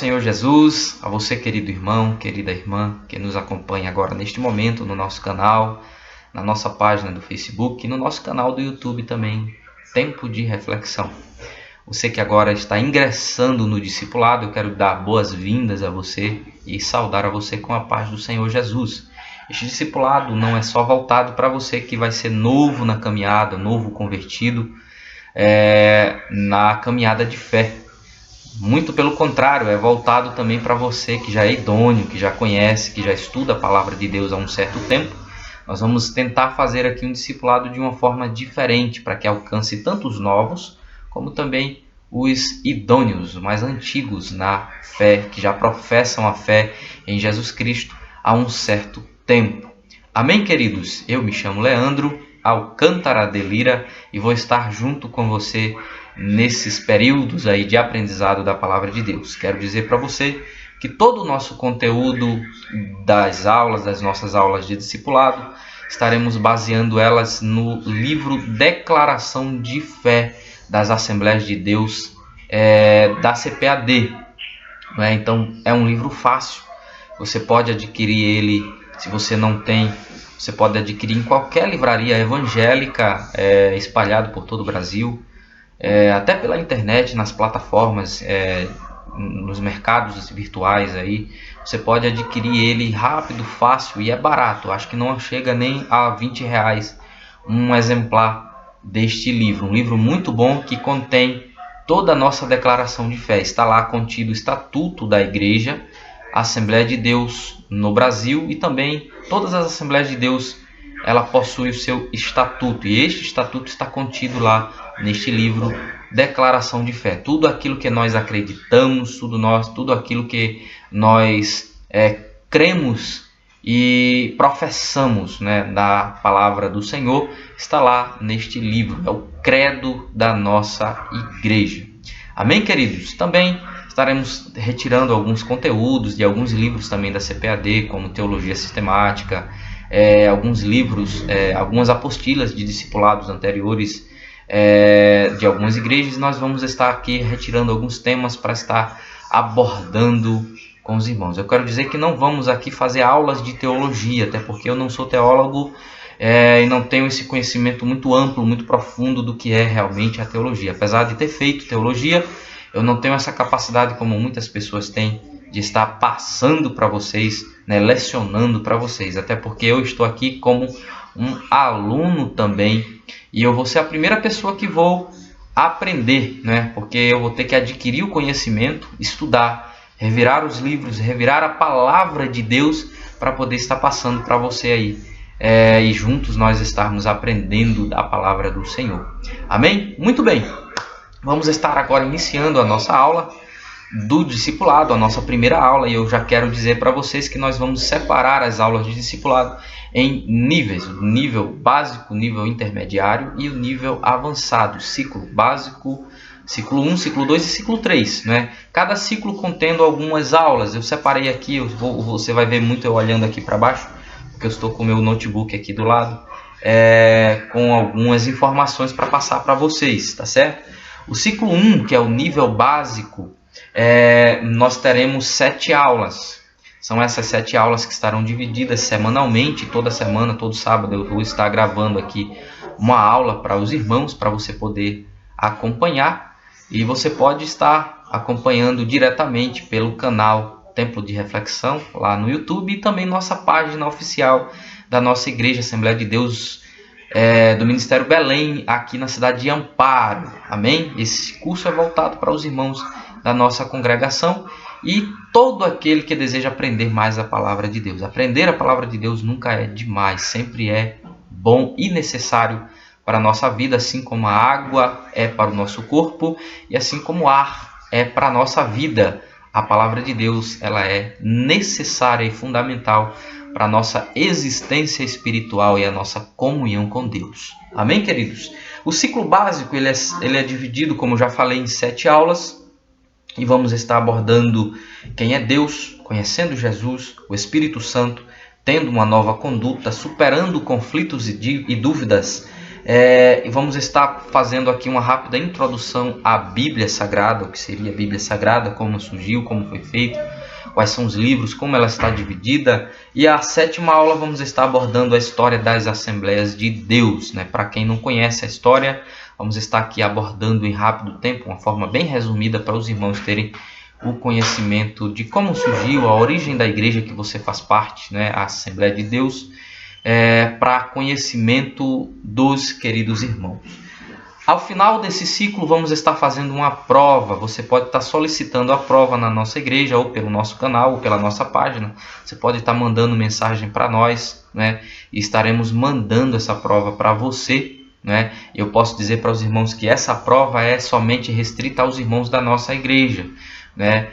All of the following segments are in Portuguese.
Senhor Jesus, a você, querido irmão, querida irmã, que nos acompanha agora neste momento no nosso canal, na nossa página do Facebook e no nosso canal do YouTube também, Tempo de Reflexão. Você que agora está ingressando no discipulado, eu quero dar boas-vindas a você e saudar a você com a paz do Senhor Jesus. Este discipulado não é só voltado para você que vai ser novo na caminhada, novo convertido, na caminhada de fé. Muito pelo contrário, é voltado também para você que já é idôneo, que já conhece, que já estuda a palavra de Deus há um certo tempo. Nós vamos tentar fazer aqui um discipulado de uma forma diferente, para que alcance tanto os novos, como também os idôneos, mais antigos na fé, que já professam a fé em Jesus Cristo há um certo tempo. Amém, queridos? Eu me chamo Leandro Alcântara de Lira e vou estar junto com você nesses períodos aí de aprendizado da palavra de Deus. Quero dizer para você que todo o nosso conteúdo das nossas aulas de discipulado, estaremos baseando elas no livro Declaração de Fé das Assembleias de Deus da CPAD. Então é um livro fácil, você pode adquirir ele, se você não tem, você pode adquirir em qualquer livraria evangélica espalhado por todo o Brasil, até pela internet, nas plataformas, nos mercados virtuais aí, você pode adquirir ele rápido, fácil e é barato. Acho que não chega nem a R$20 um exemplar deste livro. Um livro muito bom que contém toda a nossa declaração de fé. Está lá contido o estatuto da Igreja Assembleia de Deus no Brasil e também todas as Assembleias de Deus, ela possui o seu estatuto e este estatuto está contido lá neste livro Declaração de Fé. Tudo aquilo que nós acreditamos, tudo aquilo que nós cremos e professamos, da palavra do Senhor, está lá neste livro. É o credo da nossa igreja. Amém, queridos? Também estaremos retirando alguns conteúdos de alguns livros também da CPAD, como Teologia Sistemática, alguns livros, algumas apostilas de discipulados anteriores de algumas igrejas. Nós vamos estar aqui retirando alguns temas para estar abordando com os irmãos. Eu quero dizer que não vamos aqui fazer aulas de teologia, até porque eu não sou teólogo e não tenho esse conhecimento muito amplo, muito profundo do que é realmente a teologia. Apesar de ter feito teologia, eu não tenho essa capacidade como muitas pessoas têm de estar passando para vocês, lecionando para vocês, até porque eu estou aqui como um aluno também e eu vou ser a primeira pessoa que vou aprender, porque eu vou ter que adquirir o conhecimento, estudar, revirar os livros, revirar a palavra de Deus para poder estar passando para você aí e juntos nós estarmos aprendendo a palavra do Senhor. Amém? Muito bem, vamos estar agora iniciando a nossa aula do discipulado, a nossa primeira aula, e eu já quero dizer para vocês que nós vamos separar as aulas de discipulado em níveis, o nível básico, o nível intermediário e o nível avançado, ciclo básico, ciclo 1, ciclo 2 e ciclo 3, Cada ciclo contendo algumas aulas. Eu separei aqui, você vai ver muito eu olhando aqui para baixo, porque eu estou com o meu notebook aqui do lado, com algumas informações para passar para vocês, tá certo? O ciclo 1, que é o nível básico, nós teremos 7 aulas. São essas 7 aulas que estarão divididas semanalmente, toda semana, todo sábado eu vou estar gravando aqui uma aula para os irmãos, para você poder acompanhar. E você pode estar acompanhando diretamente pelo canal Templo de Reflexão, lá no YouTube, e também nossa página oficial da nossa Igreja Assembleia de Deus do Ministério Belém, aqui na cidade de Amparo. Amém? Esse curso é voltado para os irmãos da nossa congregação e todo aquele que deseja aprender mais a palavra de Deus. Aprender a palavra de Deus nunca é demais, sempre é bom e necessário para a nossa vida, assim como a água é para o nosso corpo e assim como o ar é para a nossa vida. A palavra de Deus, ela é necessária e fundamental para a nossa existência espiritual e a nossa comunhão com Deus. Amém, queridos? O ciclo básico ele é dividido, como já falei, em 7 aulas. E vamos estar abordando quem é Deus, conhecendo Jesus, o Espírito Santo, tendo uma nova conduta, superando conflitos e dúvidas E vamos estar fazendo aqui uma rápida introdução à Bíblia Sagrada, o que seria a Bíblia Sagrada, como surgiu, como foi feito, quais são os livros, como ela está dividida. E a 7ª aula vamos estar abordando a história das Assembleias de Deus, né? Para quem não conhece a história, vamos estar aqui abordando em rápido tempo, uma forma bem resumida para os irmãos terem o conhecimento de como surgiu, a origem da igreja que você faz parte, né? A Assembleia de Deus, para conhecimento dos queridos irmãos. Ao final desse ciclo vamos estar fazendo uma prova. Você pode estar solicitando a prova na nossa igreja, ou pelo nosso canal, ou pela nossa página. Você pode estar mandando mensagem para nós, né? E estaremos mandando essa prova para você, né? Eu posso dizer para os irmãos que essa prova é somente restrita aos irmãos da nossa igreja, né?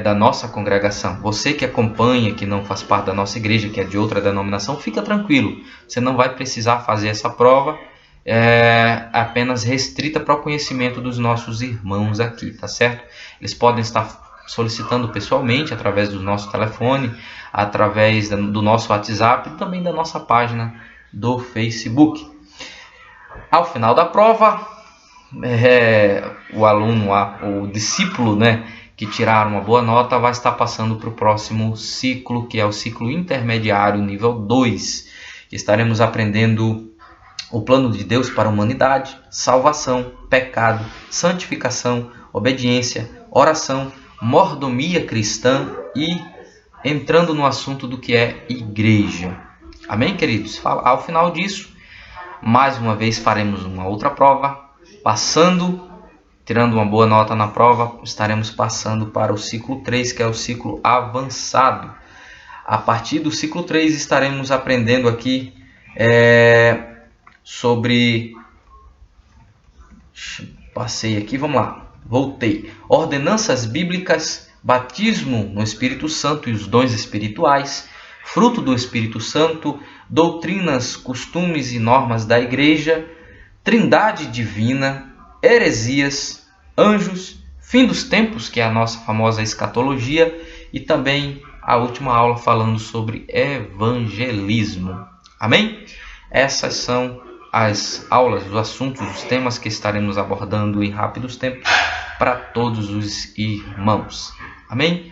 Da nossa congregação. Você que acompanha, que não faz parte da nossa igreja, que é de outra denominação, fica tranquilo. Você não vai precisar fazer essa prova. Apenas restrita para o conhecimento dos nossos irmãos aqui, tá certo? Eles podem estar solicitando pessoalmente através do nosso telefone, através do nosso WhatsApp e também da nossa página do Facebook. Ao final da prova, o aluno, o discípulo, né, que tirar uma boa nota vai estar passando para o próximo ciclo, que é o ciclo intermediário nível 2. Estaremos aprendendo o plano de Deus para a humanidade, salvação, pecado, santificação, obediência, oração, mordomia cristã e entrando no assunto do que é igreja. Amém, queridos? Ao final disso, mais uma vez faremos uma outra prova, tirando uma boa nota na prova, estaremos passando para o ciclo 3, que é o ciclo avançado. A partir do ciclo 3 estaremos aprendendo aqui sobre... Passei aqui, vamos lá. Voltei. Ordenanças bíblicas, batismo no Espírito Santo e os dons espirituais, fruto do Espírito Santo, doutrinas, costumes e normas da igreja, trindade divina, heresias, anjos, fim dos tempos, que é a nossa famosa escatologia, e também a última aula falando sobre evangelismo. Amém? Essas são as aulas, os assuntos, os temas que estaremos abordando em rápidos tempos para todos os irmãos. Amém?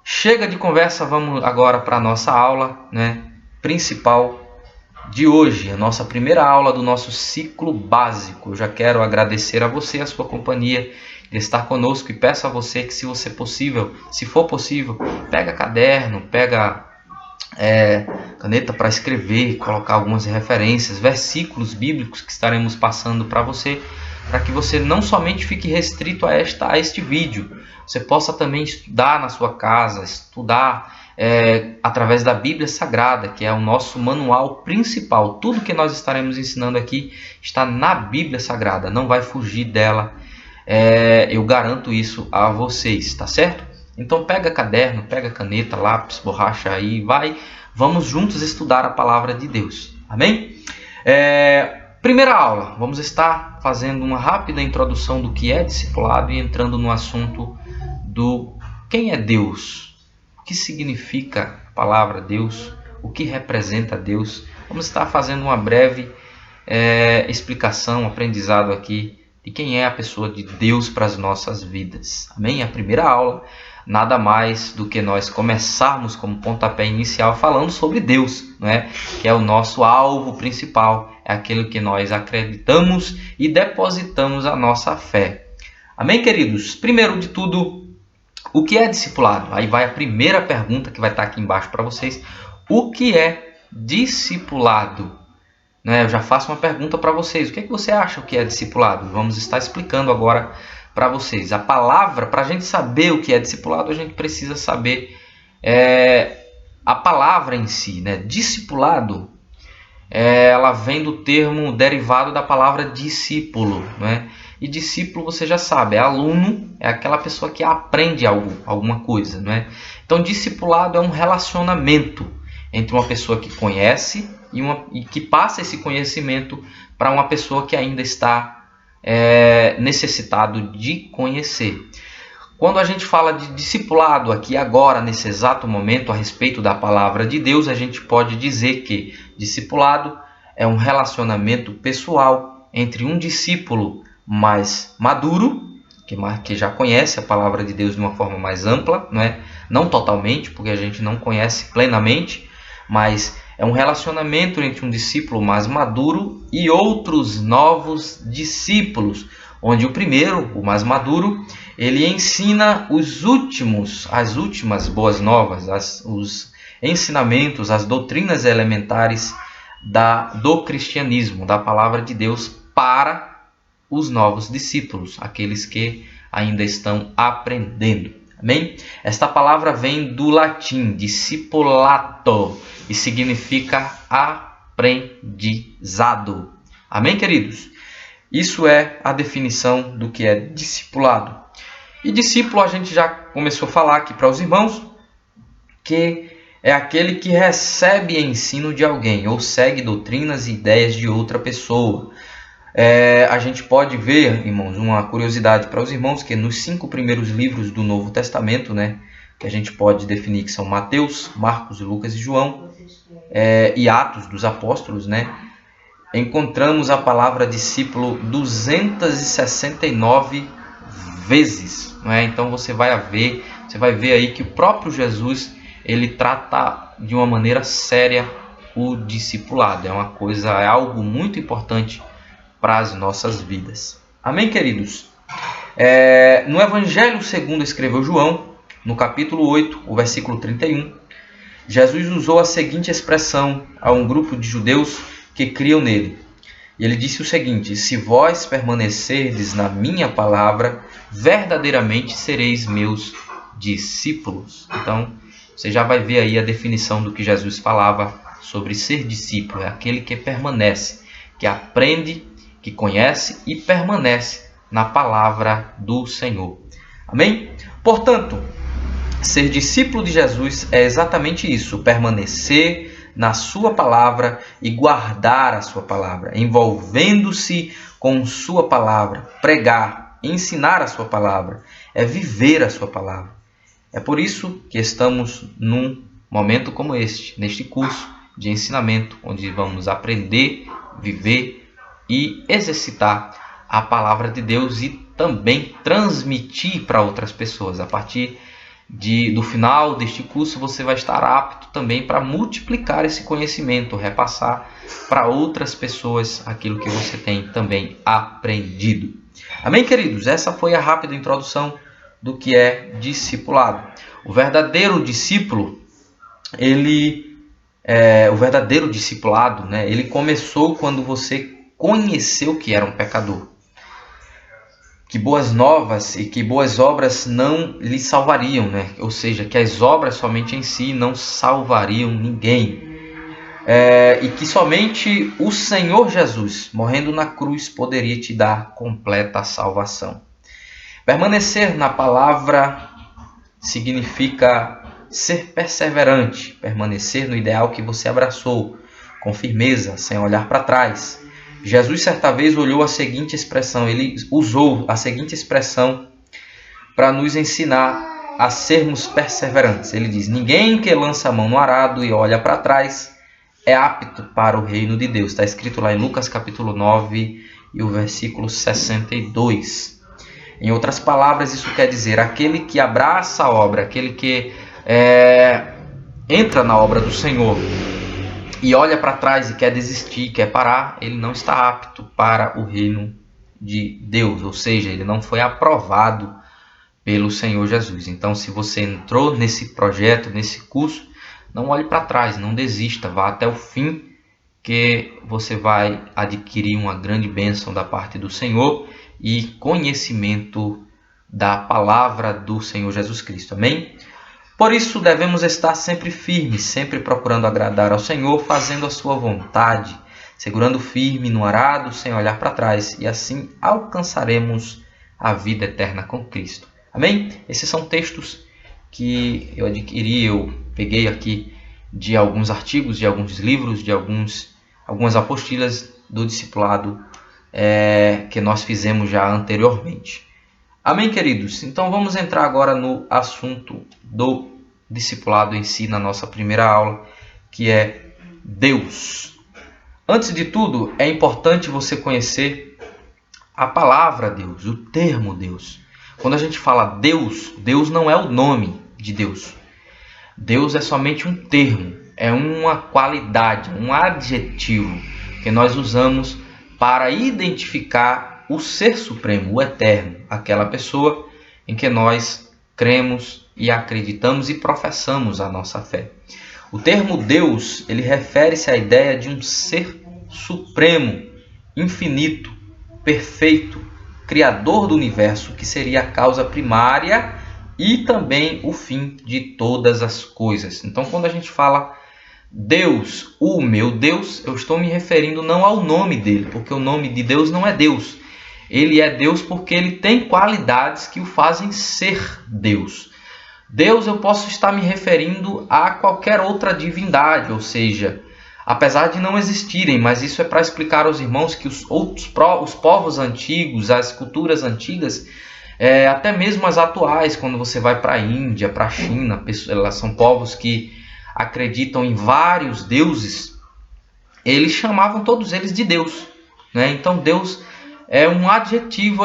Chega de conversa, vamos agora para a nossa aula, né, principal de hoje, a nossa primeira aula do nosso ciclo básico. Eu já quero agradecer a você, a sua companhia, de estar conosco, e peço a você que, se for possível, pega caderno, pega caneta para escrever, colocar algumas referências, versículos bíblicos que estaremos passando para você, para que você não somente fique restrito a este vídeo, você possa também estudar na sua casa, estudar através da Bíblia Sagrada, que é o nosso manual principal. Tudo que nós estaremos ensinando aqui está na Bíblia Sagrada, não vai fugir dela, eu garanto isso a vocês, tá certo? Então pega caderno, pega caneta, lápis, borracha aí, vamos juntos estudar a palavra de Deus, amém? Primeira aula, vamos estar fazendo uma rápida introdução do que é discipulado e entrando no assunto do quem é Deus, o que significa a palavra Deus, o que representa Deus. Vamos estar fazendo uma breve explicação, aprendizado aqui de quem é a pessoa de Deus para as nossas vidas, amém? A primeira aula, nada mais do que nós começarmos como pontapé inicial falando sobre Deus, né? Que é o nosso alvo principal, é aquele que nós acreditamos e depositamos a nossa fé. Amém, queridos? Primeiro de tudo, o que é discipulado? Aí vai a primeira pergunta que vai estar aqui embaixo para vocês. O que é discipulado? Eu já faço uma pergunta para vocês. O que você acha que é discipulado? Vamos estar explicando agora para vocês. A palavra, para a gente saber o que é discipulado, a gente precisa saber a palavra em si, né? Discipulado, ela vem do termo derivado da palavra discípulo, né? E discípulo, você já sabe, é aluno, é aquela pessoa que aprende alguma coisa, né? Então, discipulado é um relacionamento entre uma pessoa que conhece e que passa esse conhecimento para uma pessoa que ainda está necessitado de conhecer. Quando a gente fala de discipulado aqui agora, nesse exato momento, a respeito da palavra de Deus, a gente pode dizer que discipulado é um relacionamento pessoal entre um discípulo mais maduro, que já conhece a palavra de Deus de uma forma mais ampla, não é? Não totalmente, porque a gente não conhece plenamente, mas é um relacionamento entre um discípulo mais maduro e outros novos discípulos, onde o primeiro, o mais maduro, ele ensina as últimas boas novas, os ensinamentos, as doutrinas elementares do cristianismo, da palavra de Deus para os novos discípulos, aqueles que ainda estão aprendendo. Amém? Esta palavra vem do latim, discipulato, e significa aprendizado. Amém, queridos? Isso é a definição do que é discipulado. E discípulo, a gente já começou a falar aqui para os irmãos, que é aquele que recebe ensino de alguém, ou segue doutrinas e ideias de outra pessoa. A gente pode ver, irmãos, uma curiosidade para os irmãos, que nos 5 primeiros livros do Novo Testamento, né, que a gente pode definir que são Mateus, Marcos, Lucas e João, e Atos dos Apóstolos, né, encontramos a palavra discípulo 269 vezes. Não é? Então você vai ver aí que o próprio Jesus ele trata de uma maneira séria o discipulado. É algo muito importante para as nossas vidas. Amém, queridos? No Evangelho segundo escreveu João, no capítulo 8, o versículo 31, Jesus usou a seguinte expressão a um grupo de judeus que criam nele. E ele disse o seguinte: se vós permanecerdes na minha palavra, verdadeiramente sereis meus discípulos. Então, você já vai ver aí a definição do que Jesus falava sobre ser discípulo. É aquele que permanece, que aprende, que conhece e permanece na palavra do Senhor. Amém? Portanto, ser discípulo de Jesus é exatamente isso, permanecer na sua palavra e guardar a sua palavra, envolvendo-se com sua palavra, pregar, ensinar a sua palavra, é viver a sua palavra. É por isso que estamos num momento como neste curso de ensinamento, onde vamos aprender, viver e exercitar a palavra de Deus e também transmitir para outras pessoas. A partir do final deste curso, você vai estar apto também para multiplicar esse conhecimento, repassar para outras pessoas aquilo que você tem também aprendido. Amém, queridos? Essa foi a rápida introdução do que é discipulado. O verdadeiro discípulo, o verdadeiro discipulado, né, ele começou quando você conheceu que era um pecador, que boas novas e que boas obras não lhe salvariam, né? Ou seja, que as obras somente em si não salvariam ninguém. E que somente o Senhor Jesus, morrendo na cruz, poderia te dar completa salvação. Permanecer na palavra significa ser perseverante, permanecer no ideal que você abraçou, com firmeza, sem olhar para trás. Jesus certa vez olhou a seguinte expressão, ele usou a seguinte expressão para nos ensinar a sermos perseverantes. Ele diz: ninguém que lança a mão no arado e olha para trás é apto para o reino de Deus. Está escrito lá em Lucas capítulo 9 e o versículo 62. Em outras palavras, isso quer dizer, aquele que abraça a obra, aquele que entra na obra do Senhor e olha para trás e quer desistir, quer parar, ele não está apto para o reino de Deus. Ou seja, ele não foi aprovado pelo Senhor Jesus. Então, se você entrou nesse projeto, nesse curso, não olhe para trás, não desista, vá até o fim, que você vai adquirir uma grande bênção da parte do Senhor e conhecimento da palavra do Senhor Jesus Cristo. Amém? Por isso devemos estar sempre firmes, sempre procurando agradar ao Senhor, fazendo a sua vontade, segurando firme no arado, sem olhar para trás, e assim alcançaremos a vida eterna com Cristo. Amém? Esses são textos que eu adquiri, eu peguei aqui de alguns artigos, de alguns livros, de algumas apostilas do discipulado que nós fizemos já anteriormente. Amém, queridos? Então vamos entrar agora no assunto do discipulado em si, na nossa primeira aula, que é Deus. Antes de tudo, é importante você conhecer a palavra Deus, o termo Deus. Quando a gente fala Deus, Deus não é o nome de Deus. Deus é somente um termo, é uma qualidade, um adjetivo que nós usamos para identificar o Ser Supremo, o Eterno, aquela pessoa em que nós cremos e acreditamos e professamos a nossa fé. O termo Deus, ele refere-se à ideia de um Ser Supremo, infinito, perfeito, Criador do universo, que seria a causa primária e também o fim de todas as coisas. Então, quando a gente fala Deus, o meu Deus, eu estou me referindo não ao nome dele, porque o nome de Deus não é Deus. Ele é Deus porque ele tem qualidades que o fazem ser Deus. Deus, eu posso estar me referindo a qualquer outra divindade, ou seja, apesar de não existirem, mas isso é para explicar aos irmãos que os povos antigos, as culturas antigas, até mesmo as atuais, quando você vai para a Índia, para a China, elas são povos que acreditam em vários deuses, eles chamavam todos eles de Deus, né? Então Deus é um adjetivo,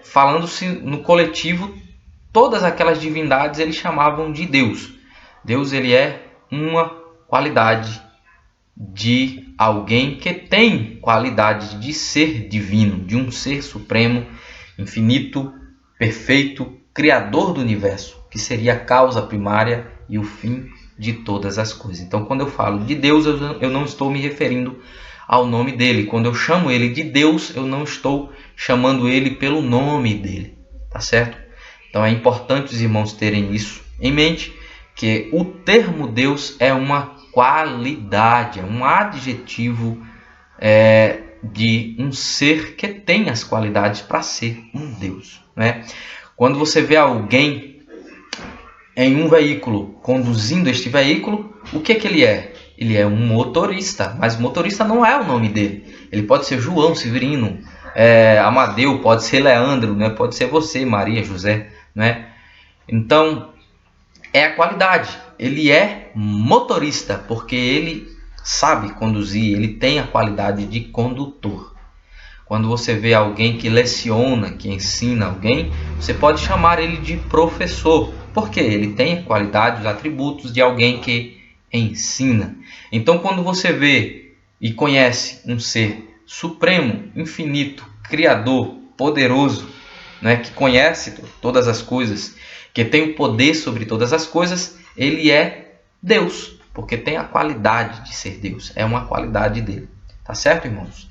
falando-se no coletivo, todas aquelas divindades eles chamavam de Deus. Deus, ele é uma qualidade de alguém que tem qualidade de ser divino, de um ser supremo, infinito, perfeito, criador do universo, que seria a causa primária e o fim de todas as coisas. Então, quando eu falo de Deus, eu não estou me referindo ao nome dele. Quando eu chamo ele de Deus, eu não estou chamando ele pelo nome dele, tá certo? Então é importante os irmãos terem isso em mente, que o termo Deus é uma qualidade, é um adjetivo de um ser que tem as qualidades para ser um Deus, né? Quando você vê alguém em um veículo conduzindo este veículo, o que ele é? Ele é um motorista, mas motorista não é o nome dele. Ele pode ser João, Severino, Amadeu, pode ser Leandro, né? Pode ser você, Maria, José, né? Então, é a qualidade. Ele é motorista porque ele sabe conduzir, ele tem a qualidade de condutor. Quando você vê alguém que leciona, que ensina alguém, você pode chamar ele de professor, porque ele tem a qualidade, os atributos de alguém que ensina. Então, quando você vê e conhece um ser supremo, infinito, criador, poderoso, né, que conhece todas as coisas, que tem o poder sobre todas as coisas, ele é Deus, porque tem a qualidade de ser Deus, é uma qualidade dele. Tá certo, irmãos?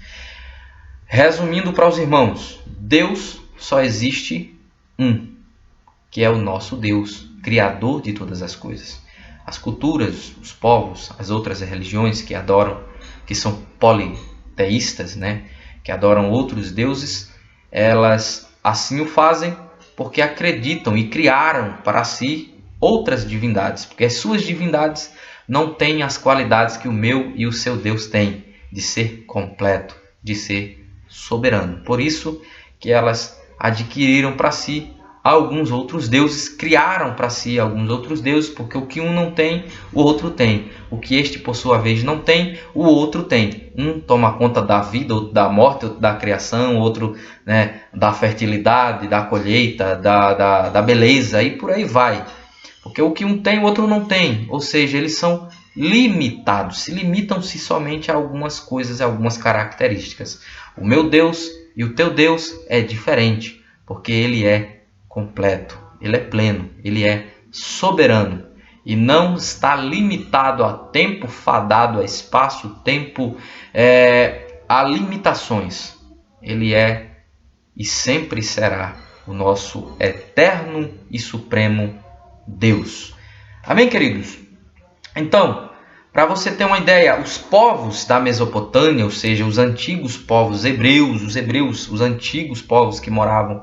Resumindo para os irmãos, Deus só existe um, que é o nosso Deus, Criador de todas as coisas. As culturas, os povos, as outras religiões que adoram, que são politeístas, né, que adoram outros deuses, elas assim o fazem porque acreditam e criaram para si outras divindades, porque as suas divindades não têm as qualidades que o meu e o seu Deus têm, de ser completo, de ser soberano. Por isso que elas adquiriram para si alguns outros deuses, criaram para si alguns outros deuses, porque o que um não tem, o outro tem. O que este, por sua vez, não tem, o outro tem. Um toma conta da vida, outro da morte, outro da criação, outro, né, da fertilidade, da colheita, da beleza, e por aí vai. Porque o que um tem, o outro não tem. Ou seja, eles são limitados, se limitam-se somente a algumas coisas, a algumas características. O meu Deus e o teu Deus é diferente, porque ele é completo, ele é pleno, ele é soberano e não está limitado a tempo, fadado a espaço, tempo, a limitações. Ele é e sempre será o nosso eterno e supremo Deus. Amém, queridos? Então, para você ter uma ideia, os povos da Mesopotâmia, ou seja, os antigos povos hebreus, os antigos povos que moravam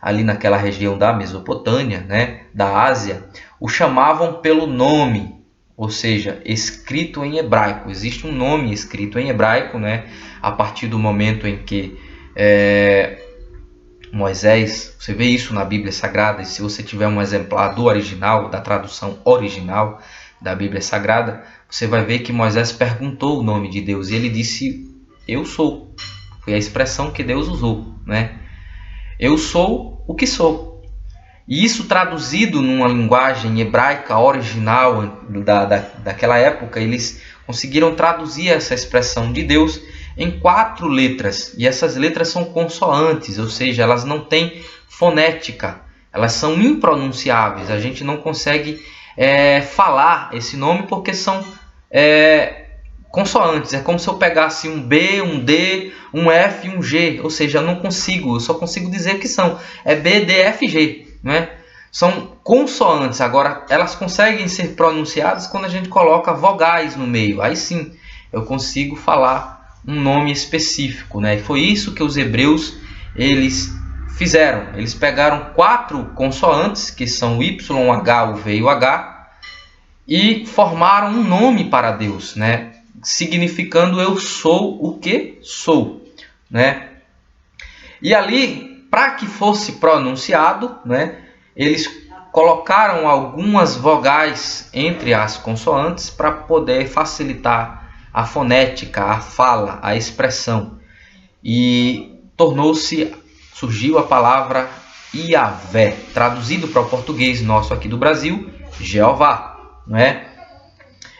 ali naquela região da Mesopotâmia, né, da Ásia, o chamavam pelo nome, ou seja, escrito em hebraico. Existe um nome escrito em hebraico, né, a partir do momento em que Moisés, você vê isso na Bíblia Sagrada, e se você tiver um exemplar do original, da tradução original da Bíblia Sagrada, você vai ver que Moisés perguntou o nome de Deus e ele disse: eu sou. Foi a expressão que Deus usou, né? Eu sou o que sou. E isso traduzido numa linguagem hebraica original daquela época, eles conseguiram traduzir essa expressão de Deus em 4 letras. E essas letras são consoantes, ou seja, elas não têm fonética. Elas são impronunciáveis. A gente não consegue falar esse nome porque são consoantes. É como se eu pegasse um B, um D, um F e um G. Ou seja, eu só consigo dizer que são. É B, D, F, G. Né? São consoantes. Agora, elas conseguem ser pronunciadas quando a gente coloca vogais no meio. Aí sim, eu consigo falar um nome específico. Né? E foi isso que os hebreus eles fizeram. Eles pegaram 4 consoantes, que são o Y, o H, o V e o H, e formaram um nome para Deus, né? Significando eu sou o que sou. Né? E ali, para que fosse pronunciado, né, eles colocaram algumas vogais entre as consoantes para poder facilitar a fonética, a fala, a expressão. E surgiu a palavra Yahvé, traduzido para o português nosso aqui do Brasil, Jeová. Não é?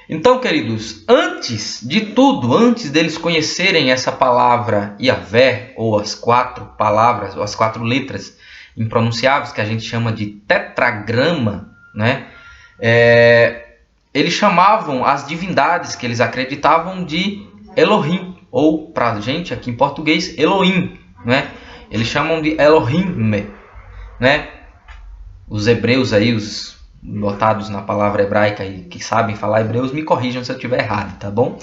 Então, queridos, antes de tudo, antes deles conhecerem essa palavra Yahvé, ou as 4 palavras, ou as 4 letras impronunciáveis, que a gente chama de tetragrama, né? Eles chamavam as divindades que eles acreditavam de Elohim, ou para a gente aqui em português, Elohim, né? Eles chamam de Elohim, né? Os hebreus aí, os notados na palavra hebraica e que sabem falar hebreus, me corrijam se eu estiver errado, tá bom?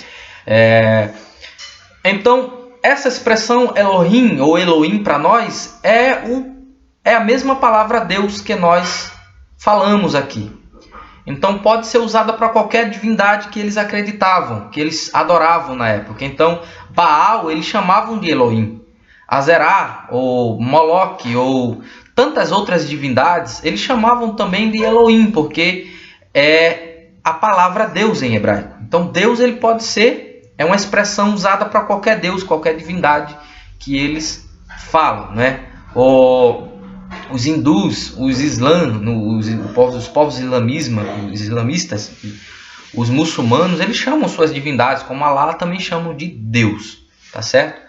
Então, essa expressão Elohim ou Elohim para nós é a mesma palavra Deus que nós falamos aqui. Então, pode ser usada para qualquer divindade que eles acreditavam, que eles adoravam na época. Então, Baal eles chamavam de Elohim. Azerá, ou Moloque, ou tantas outras divindades, eles chamavam também de Elohim, porque é a palavra Deus em hebraico. Então, Deus ele pode ser, é uma expressão usada para qualquer Deus, qualquer divindade que eles falam, né? Os hindus, os povos islamistas, os muçulmanos, eles chamam suas divindades, como Alá, também chamam de Deus, tá certo?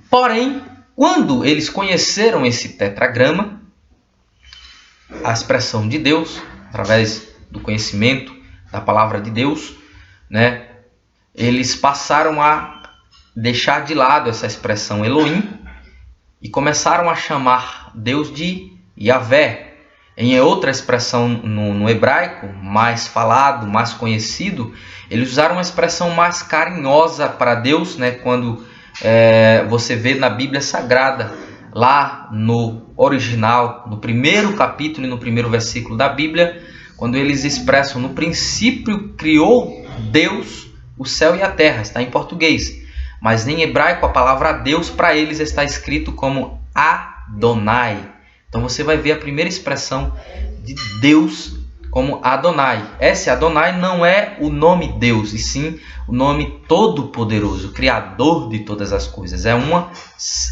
Porém, quando eles conheceram esse tetragrama, a expressão de Deus, através do conhecimento da palavra de Deus, né, eles passaram a deixar de lado essa expressão Elohim e começaram a chamar Deus de Yahvé. Em outra expressão no hebraico, mais falado, mais conhecido, eles usaram uma expressão mais carinhosa para Deus, né, quando você vê na Bíblia Sagrada, lá no original, no primeiro capítulo e no primeiro versículo da Bíblia, quando eles expressam: no princípio criou Deus o céu e a terra, está em português, mas em hebraico a palavra Deus para eles está escrito como Adonai. Então você vai ver a primeira expressão de Deus como Adonai. Esse Adonai não é o nome Deus, e sim o nome Todo-Poderoso, Criador de todas as coisas. É uma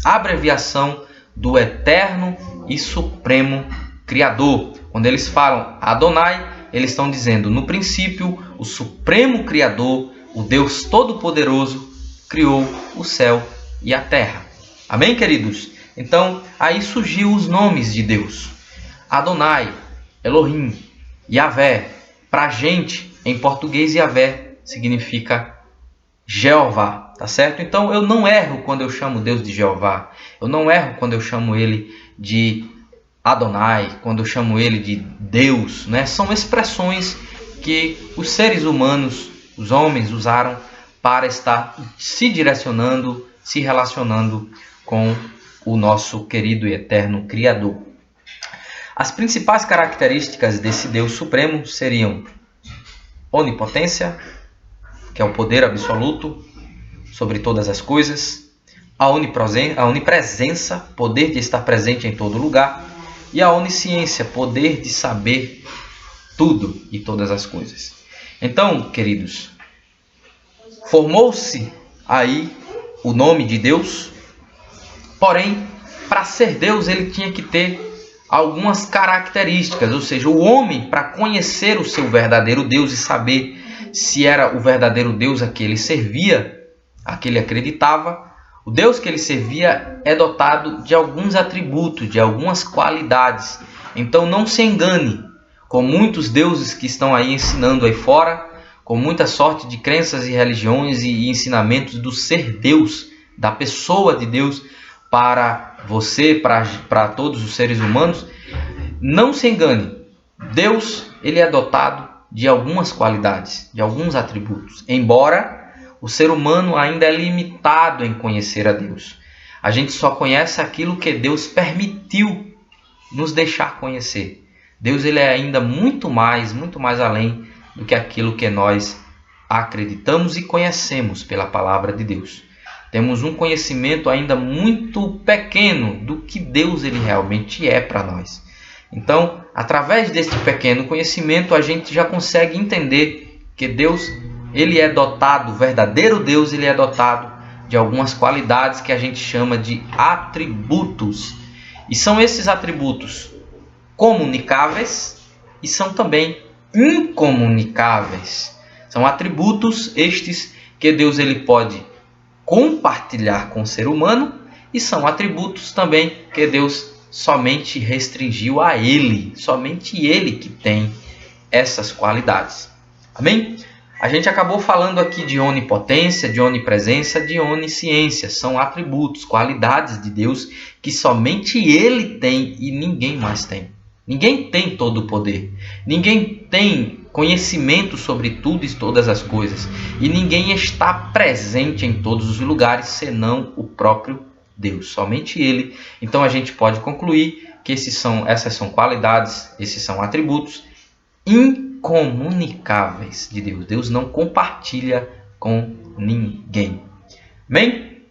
abreviação do Eterno e Supremo Criador. Quando eles falam Adonai, eles estão dizendo: no princípio, o Supremo Criador, o Deus Todo-Poderoso, criou o céu e a terra. Amém, queridos? Então, aí surgiu os nomes de Deus. Adonai, Elohim, Yahvé. Para a gente, em português, Yahvé significa Jeová, tá certo? Então eu não erro quando eu chamo Deus de Jeová. Eu não erro quando eu chamo ele de Adonai, quando eu chamo ele de Deus, né? São expressões que os seres humanos, os homens, usaram para estar se direcionando, se relacionando com o nosso querido e eterno Criador. As principais características desse Deus Supremo seriam onipotência, que é o poder absoluto sobre todas as coisas, a onipresença, poder de estar presente em todo lugar, e a onisciência, poder de saber tudo e todas as coisas. Então, queridos, formou-se aí o nome de Deus, porém, para ser Deus, ele tinha que ter algumas características, ou seja, o homem, para conhecer o seu verdadeiro Deus e saber se era o verdadeiro Deus a que ele servia, a que ele acreditava, o Deus que ele servia é dotado de alguns atributos, de algumas qualidades. Então não se engane com muitos deuses que estão aí ensinando aí fora, com muita sorte de crenças e religiões e ensinamentos do ser Deus, da pessoa de Deus para você, para todos os seres humanos. Não se engane, Deus ele é dotado de algumas qualidades, de alguns atributos, embora o ser humano ainda é limitado em conhecer a Deus. A gente só conhece aquilo que Deus permitiu nos deixar conhecer. Deus ele é ainda muito mais além do que aquilo que nós acreditamos e conhecemos pela palavra de Deus. Temos um conhecimento ainda muito pequeno do que Deus ele realmente é para nós. Então, através desse pequeno conhecimento, a gente já consegue entender que Deus ele é dotado, o verdadeiro Deus ele é dotado de algumas qualidades que a gente chama de atributos. E são esses atributos comunicáveis e são também incomunicáveis. São atributos estes que Deus ele pode compartilhar com o ser humano e são atributos também que Deus somente restringiu a ele. Somente ele que tem essas qualidades. Amém? A gente acabou falando aqui de onipotência, de onipresença, de onisciência. São atributos, qualidades de Deus que somente ele tem e ninguém mais tem. Ninguém tem todo o poder. Ninguém tem conhecimento sobre tudo e todas as coisas. E ninguém está presente em todos os lugares senão o próprio Deus. Somente ele. Então a gente pode concluir que essas são qualidades, esses são atributos incomunicáveis de Deus. Deus não compartilha com ninguém. Amém?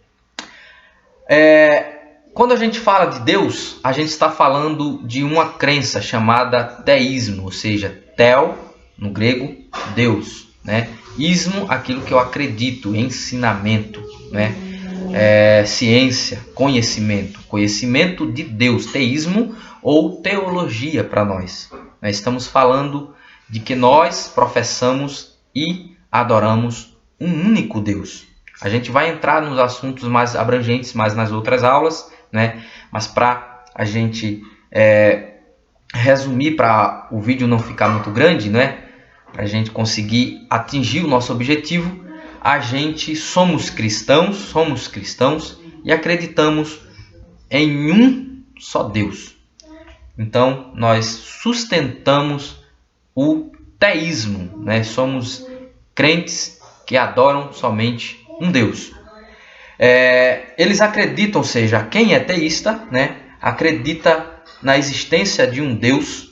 Quando a gente fala de Deus, a gente está falando de uma crença chamada teísmo, ou seja, theo, no grego, Deus, né? Ismo, aquilo que eu acredito, ensinamento, né? Ciência, conhecimento de Deus, teísmo ou teologia para nós. Nós estamos falando de que nós professamos e adoramos um único Deus. A gente vai entrar nos assuntos mais abrangentes, mais nas outras aulas, né? Mas para a gente resumir, para o vídeo não ficar muito grande, né? Para a gente conseguir atingir o nosso objetivo, a gente somos cristãos e acreditamos em um só Deus. Então, nós sustentamos o teísmo, né? Somos crentes que adoram somente um Deus. Eles acreditam, ou seja, quem é teísta, né, acredita na existência de um Deus,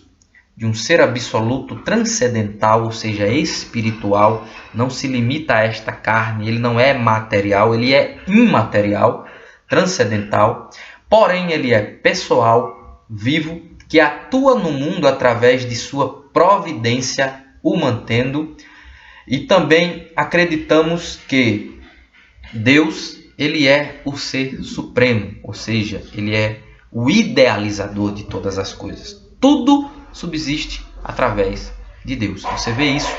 de um ser absoluto, transcendental, ou seja, espiritual, não se limita a esta carne, ele não é material, ele é imaterial, transcendental, porém ele é pessoal, vivo, que atua no mundo através de sua providência, o mantendo. E também acreditamos que Deus ele é o ser supremo, ou seja, ele é o idealizador de todas as coisas. Tudo subsiste através de Deus. Você vê isso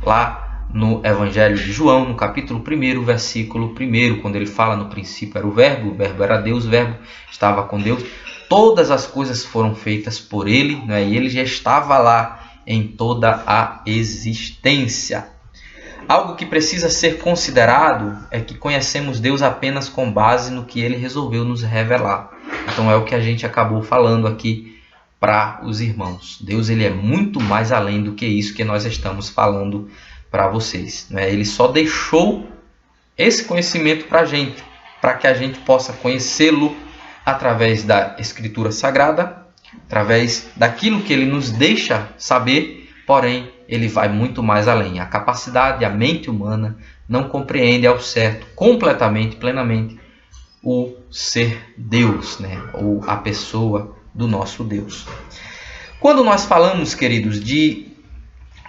lá no Evangelho de João, no capítulo 1, versículo 1, quando ele fala: no princípio era o verbo era Deus, o verbo estava com Deus. Todas as coisas foram feitas por ele, né? E ele já estava lá em toda a existência. Algo que precisa ser considerado é que conhecemos Deus apenas com base no que ele resolveu nos revelar. Então é o que a gente acabou falando aqui para os irmãos. Deus ele é muito mais além do que isso que nós estamos falando para vocês, né? Ele só deixou esse conhecimento para a gente, para que a gente possa conhecê-lo através da Escritura Sagrada, através daquilo que ele nos deixa saber, porém ele vai muito mais além. A capacidade, a mente humana não compreende ao certo, completamente, plenamente, o ser Deus, né? Ou a pessoa do nosso Deus. Quando nós falamos, queridos, de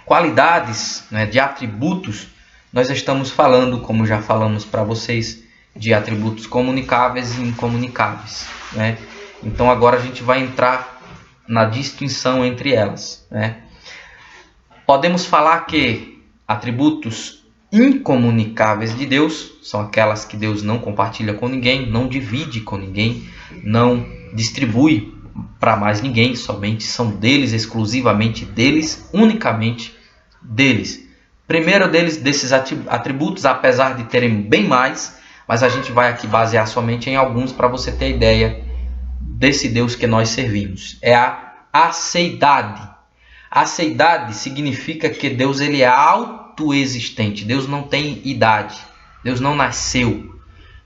qualidades, né, de atributos, nós estamos falando, como já falamos para vocês, de atributos comunicáveis e incomunicáveis, né? Então agora a gente vai entrar na distinção entre elas, né? Podemos falar que atributos incomunicáveis de Deus são aquelas que Deus não compartilha com ninguém, não divide com ninguém, não distribui para mais ninguém, somente são deles, exclusivamente deles, unicamente deles. Primeiro desses atributos, apesar de terem bem mais, mas a gente vai aqui basear somente em alguns para você ter ideia desse Deus que nós servimos. É a aceidade. Aceidade significa que Deus ele é autoexistente. Deus não tem idade. Deus não nasceu.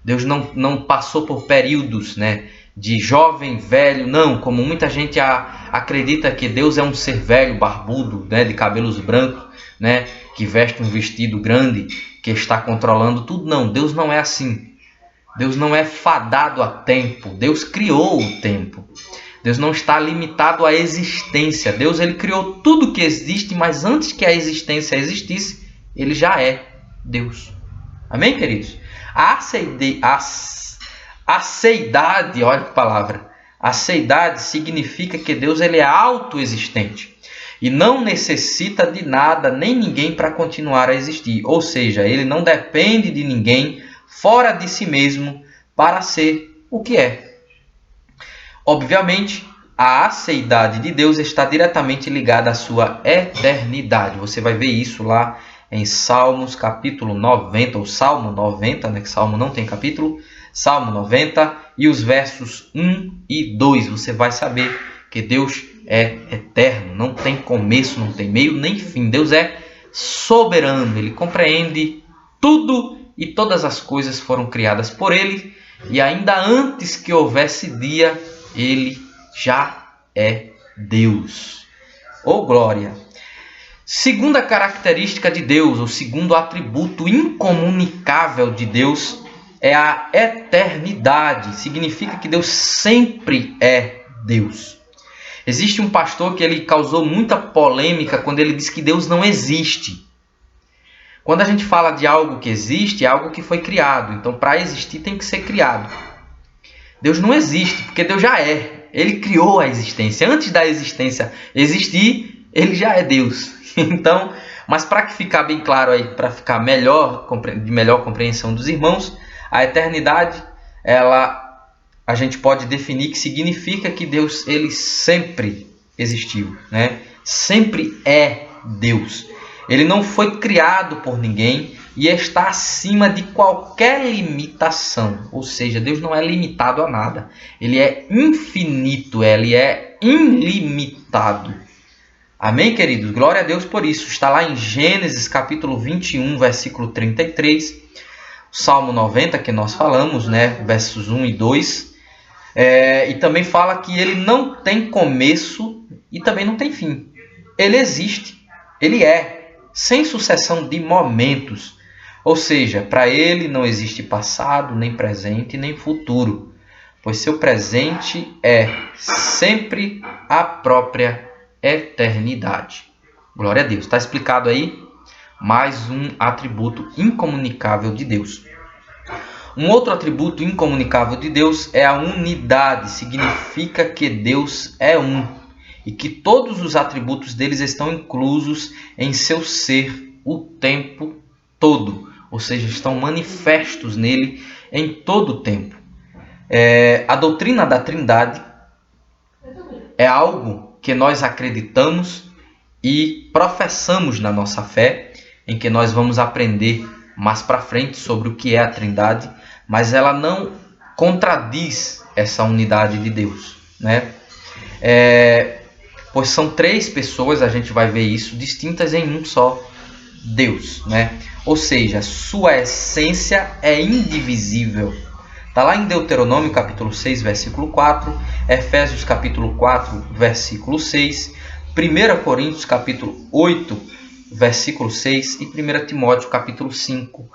Deus não passou por períodos, né, de jovem, velho. Não, como muita gente acredita que Deus é um ser velho, barbudo, né, de cabelos brancos, né, que veste um vestido grande, que está controlando tudo. Não, Deus não é assim. Deus não é fadado a tempo. Deus criou o tempo. Deus não está limitado à existência. Deus ele criou tudo que existe, mas antes que a existência existisse, ele já é Deus. Amém, queridos? A aceidade, olha que palavra. Aceidade significa que Deus ele é autoexistente e não necessita de nada nem ninguém para continuar a existir. Ou seja, ele não depende de ninguém fora de si mesmo para ser o que é. Obviamente, a aceidade de Deus está diretamente ligada à sua eternidade. Você vai ver isso lá em Salmos capítulo 90, ou Salmo 90, né? Que Salmo não tem capítulo. Salmo 90 e os versos 1 e 2. Você vai saber que Deus é eterno, não tem começo, não tem meio, nem fim. Deus é soberano, ele compreende tudo e todas as coisas foram criadas por ele. E ainda antes que houvesse dia, ele já é Deus. Oh, glória! Segunda característica de Deus, o segundo atributo incomunicável de Deus é a eternidade. Significa que Deus sempre é Deus. Existe um pastor que ele causou muita polêmica quando ele diz que Deus não existe. Quando a gente fala de algo que existe, é algo que foi criado. Então, para existir, tem que ser criado. Deus não existe, porque Deus já é. Ele criou a existência. Antes da existência existir, ele já é Deus. Então, mas para que ficar bem claro aí, para ficar de melhor compreensão dos irmãos, a eternidade, a gente pode definir que significa que Deus ele sempre existiu, né? Sempre é Deus. Ele não foi criado por ninguém e está acima de qualquer limitação. Ou seja, Deus não é limitado a nada. Ele é infinito, ele é ilimitado. Amém, queridos? Glória a Deus por isso. Está lá em Gênesis capítulo 21, versículo 33. Salmo 90, que nós falamos, né? Versos 1 e 2. E também fala que ele não tem começo e também não tem fim. Ele existe. Ele é, sem sucessão de momentos. Ou seja, para ele não existe passado, nem presente, nem futuro. Pois seu presente é sempre a própria eternidade. Glória a Deus. Está explicado aí mais um atributo incomunicável de Deus. Um outro atributo incomunicável de Deus é a unidade. Significa que Deus é um e que todos os atributos deles estão inclusos em seu ser o tempo todo. Ou seja, estão manifestos nele em todo o tempo. A doutrina da Trindade é algo que nós acreditamos e professamos na nossa fé, em que nós vamos aprender mais para frente sobre o que é a Trindade, mas ela não contradiz essa unidade de Deus, né? Pois são três pessoas, a gente vai ver isso, distintas em um só Deus, né? Ou seja, sua essência é indivisível. Está lá em Deuteronômio capítulo 6, versículo 4, Efésios capítulo 4, versículo 6, 1 Coríntios capítulo 8, versículo 6 e 1 Timóteo capítulo 5,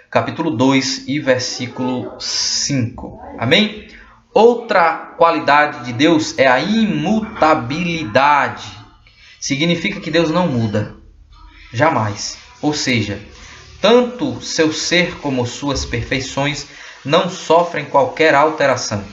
capítulo 2 e versículo 5. Amém? Outra qualidade de Deus é a imutabilidade. Significa que Deus não muda. Jamais. Ou seja, tanto seu ser como suas perfeições não sofrem qualquer alteração.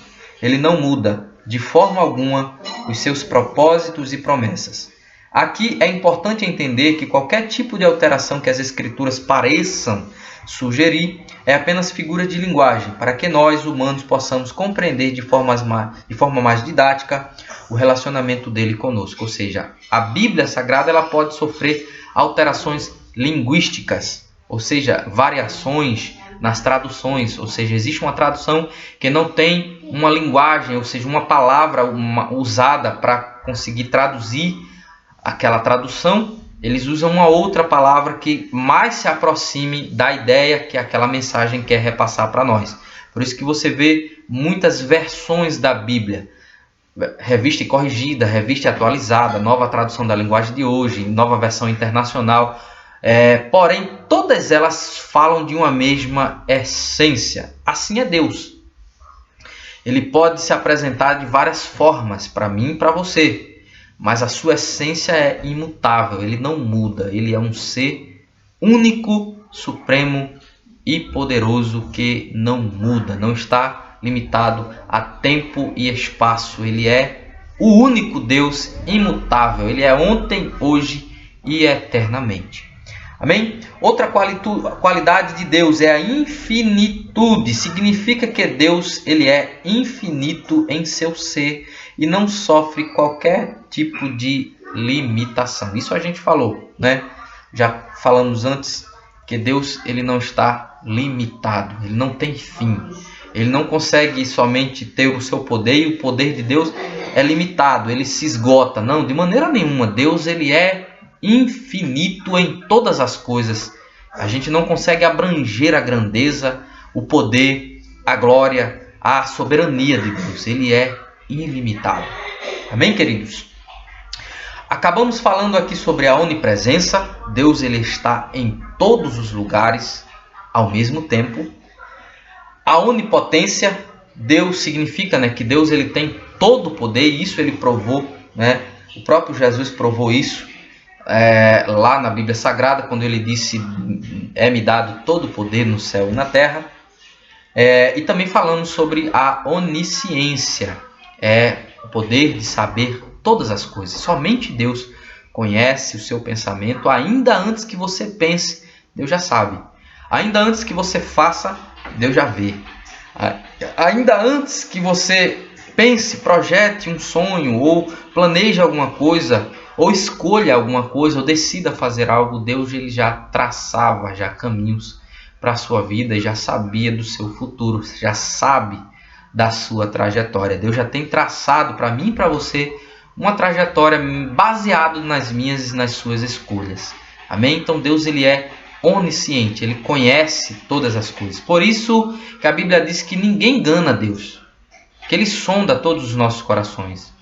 Ele não muda, de forma alguma, os seus propósitos e promessas. Aqui é importante entender que qualquer tipo de alteração que as Escrituras pareçam sugerir é apenas figura de linguagem, para que nós, humanos, possamos compreender de forma mais didática o relacionamento dele conosco. Ou seja, a Bíblia Sagrada ela pode sofrer alterações linguísticas, ou seja, variações nas traduções, ou seja, existe uma tradução que não tem uma linguagem, ou seja, uma palavra usada para conseguir traduzir aquela tradução, eles usam uma outra palavra que mais se aproxime da ideia que aquela mensagem quer repassar para nós. Por isso que você vê muitas versões da Bíblia, revista e corrigida, revista e atualizada, nova tradução da linguagem de hoje, nova versão internacional. Porém, todas elas falam de uma mesma essência. Assim é Deus. Ele pode se apresentar de várias formas para mim e para você, mas a sua essência é imutável, ele não muda. Ele é um ser único, supremo e poderoso que não muda, não está limitado a tempo e espaço. Ele é o único Deus imutável, ele é ontem, hoje e eternamente. Amém? Outra qualidade de Deus é a infinitude. Significa que Deus ele é infinito em seu ser e não sofre qualquer tipo de limitação. Isso a gente falou, né? Já falamos antes que Deus ele não está limitado, ele não tem fim. Ele não consegue somente ter o seu poder e o poder de Deus é limitado, ele se esgota. Não, de maneira nenhuma. Deus ele é infinito em todas as coisas. A gente não consegue abranger a grandeza, o poder, a glória, a soberania de Deus. Ele é ilimitado. Amém, queridos? Acabamos falando aqui sobre a onipresença. Deus ele está em todos os lugares ao mesmo tempo. A onipotência, Deus significa, que Deus ele tem todo o poder, e isso ele provou, O próprio Jesus provou isso lá na Bíblia Sagrada, quando ele disse: é-me dado todo o poder no céu e na terra. E também falamos sobre a onisciência, o poder de saber todas as coisas. Somente Deus conhece o seu pensamento. Ainda antes que você pense, Deus já sabe. Ainda antes que você faça, Deus já vê. Ainda antes que você pense, projete um sonho, ou planeje alguma coisa, ou escolha alguma coisa, ou decida fazer algo, Deus ele já traçava caminhos para a sua vida, já sabia do seu futuro, já sabe da sua trajetória. Deus já tem traçado para mim e para você uma trajetória baseada nas minhas e nas suas escolhas. Amém? Então Deus ele é onisciente, ele conhece todas as coisas. Por isso que a Bíblia diz que ninguém engana Deus, que ele sonda todos os nossos corações,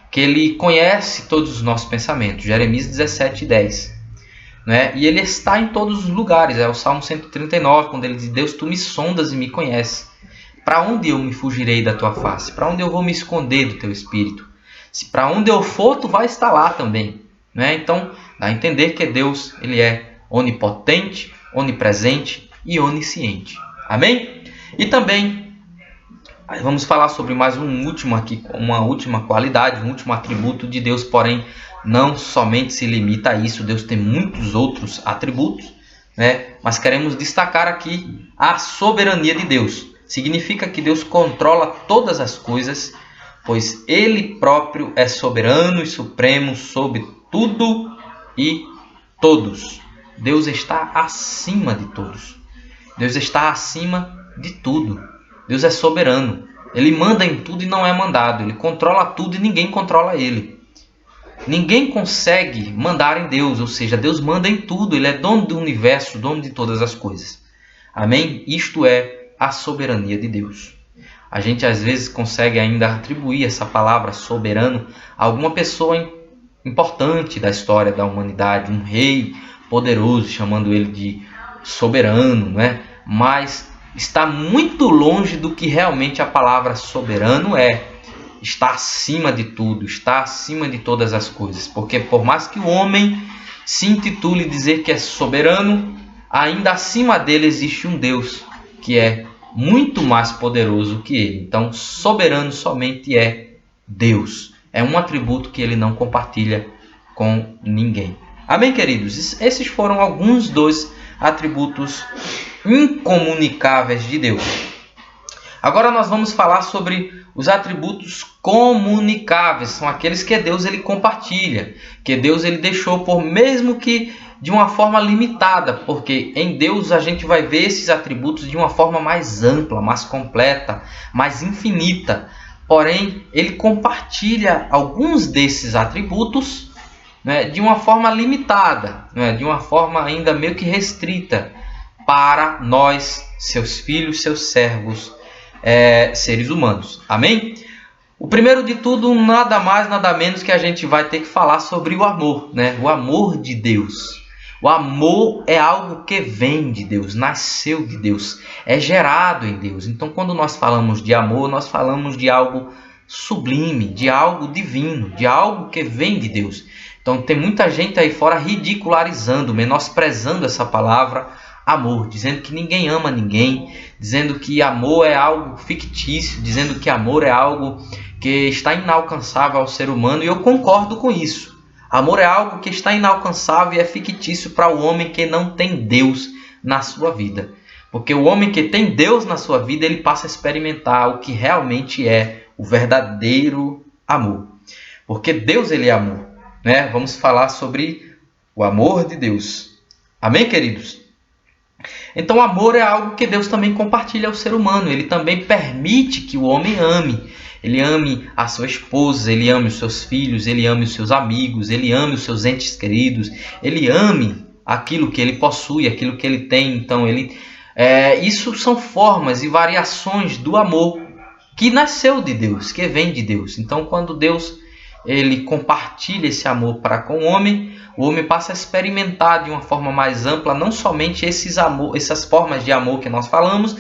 que ele conhece todos os nossos pensamentos. Jeremias 17:10. E ele está em todos os lugares. É o Salmo 139, quando ele diz: Deus, tu me sondas e me conheces. Para onde eu me fugirei da tua face? Para onde eu vou me esconder do teu espírito? Se para onde eu for, tu vai estar lá também. Então, dá a entender que Deus ele é onipotente, onipresente e onisciente. Amém? E também vamos falar sobre mais uma última qualidade, um último atributo de Deus, porém não somente se limita a isso. Deus tem muitos outros atributos, mas queremos destacar aqui a soberania de Deus. Significa que Deus controla todas as coisas, pois Ele próprio é soberano e supremo sobre tudo e todos. Deus está acima de todos. Deus está acima de tudo. Deus é soberano. Ele manda em tudo e não é mandado. Ele controla tudo e ninguém controla ele. Ninguém consegue mandar em Deus, ou seja, Deus manda em tudo. Ele é dono do universo, dono de todas as coisas. Amém? Isto é a soberania de Deus. A gente às vezes consegue ainda atribuir essa palavra soberano a alguma pessoa importante da história da humanidade, um rei poderoso, chamando ele de soberano, Mas está muito longe do que realmente a palavra soberano é. Está acima de tudo, está acima de todas as coisas. Porque por mais que o homem se intitule dizer que é soberano, ainda acima dele existe um Deus que é muito mais poderoso que ele. Então, soberano somente é Deus. É um atributo que ele não compartilha com ninguém. Amém, queridos? Esses foram alguns dos atributos incomunicáveis de Deus. Agora nós vamos falar sobre os atributos comunicáveis. São aqueles que Deus ele compartilha, que Deus ele deixou, por mesmo que de uma forma limitada, porque em Deus a gente vai ver esses atributos de uma forma mais ampla, mais completa, mais infinita. Porém, ele compartilha alguns desses atributos, né, de uma forma limitada, né, de uma forma ainda meio que restrita para nós, seus filhos, seus servos, seres humanos. Amém? O primeiro de tudo, nada mais, nada menos que a gente vai ter que falar sobre o amor, né? O amor de Deus. O amor é algo que vem de Deus, nasceu de Deus, é gerado em Deus. Então, quando nós falamos de amor, nós falamos de algo sublime, de algo divino, de algo que vem de Deus. Então, tem muita gente aí fora ridicularizando, menosprezando essa palavra amor, dizendo que ninguém ama ninguém, dizendo que amor é algo fictício, dizendo que amor é algo que está inalcançável ao ser humano, e eu concordo com isso. Amor é algo que está inalcançável e é fictício para o homem que não tem Deus na sua vida. Porque o homem que tem Deus na sua vida, ele passa a experimentar o que realmente é o verdadeiro amor. Porque Deus ele é amor, né? Vamos falar sobre o amor de Deus. Amém, queridos? Então, o amor é algo que Deus também compartilha ao ser humano. Ele também permite que o homem ame. Ele ame a sua esposa, ele ame os seus filhos, ele ame os seus amigos, ele ame os seus entes queridos, ele ame aquilo que ele possui, aquilo que ele tem. Então, isso são formas e variações do amor que nasceu de Deus, que vem de Deus. Então, quando Deus ele compartilha esse amor para com o homem passa a experimentar de uma forma mais ampla, não somente essas formas de amor que nós falamos,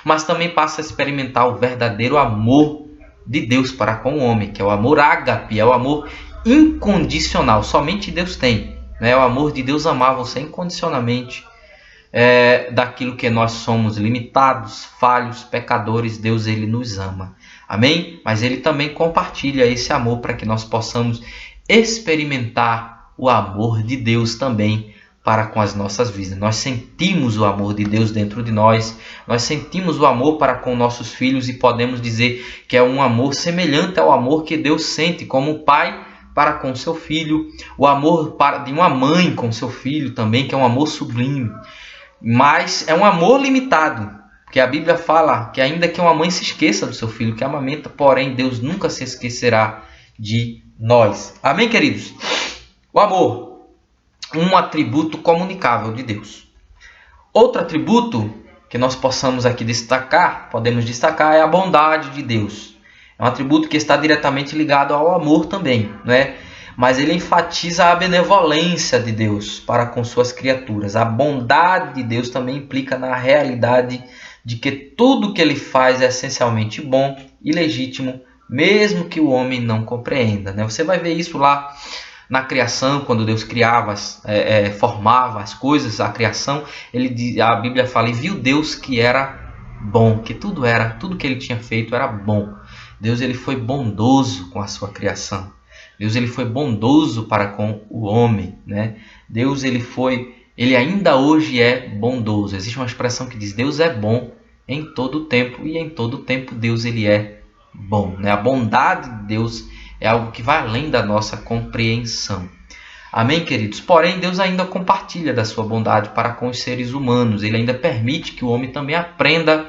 mas também passa a experimentar o verdadeiro amor de Deus para com o homem, que é o amor ágape, é o amor incondicional, somente Deus tem, né? O amor de Deus amar você incondicionalmente, daquilo que nós somos limitados, falhos, pecadores, Deus ele nos ama, amém? Mas ele também compartilha esse amor para que nós possamos experimentar o amor de Deus também para com as nossas vidas. Nós sentimos o amor de Deus dentro de nós, nós sentimos o amor para com nossos filhos e podemos dizer que é um amor semelhante ao amor que Deus sente como pai para com seu filho, o amor de uma mãe com seu filho também, que é um amor sublime, mas é um amor limitado, porque a Bíblia fala que ainda que uma mãe se esqueça do seu filho que amamenta, porém Deus nunca se esquecerá de nós. Amém, queridos? O amor, um atributo comunicável de Deus. Outro atributo que nós podemos destacar, é a bondade de Deus. É um atributo que está diretamente ligado ao amor também, né? Mas ele enfatiza a benevolência de Deus para com suas criaturas. A bondade de Deus também implica na realidade de que tudo que ele faz é essencialmente bom e legítimo, mesmo que o homem não compreenda, né? Você vai ver isso lá na criação, quando Deus criava, formava as coisas, a criação, a Bíblia fala, e viu Deus que era bom, que tudo que ele tinha feito era bom. Deus ele foi bondoso com a sua criação. Deus ele foi bondoso para com o homem, né? Deus ele ainda hoje é bondoso. Existe uma expressão que diz, Deus é bom em todo tempo, e em todo tempo Deus ele é bom, né? A bondade de Deus é algo que vai além da nossa compreensão. Amém, queridos? Porém, Deus ainda compartilha da sua bondade para com os seres humanos. Ele ainda permite que o homem também aprenda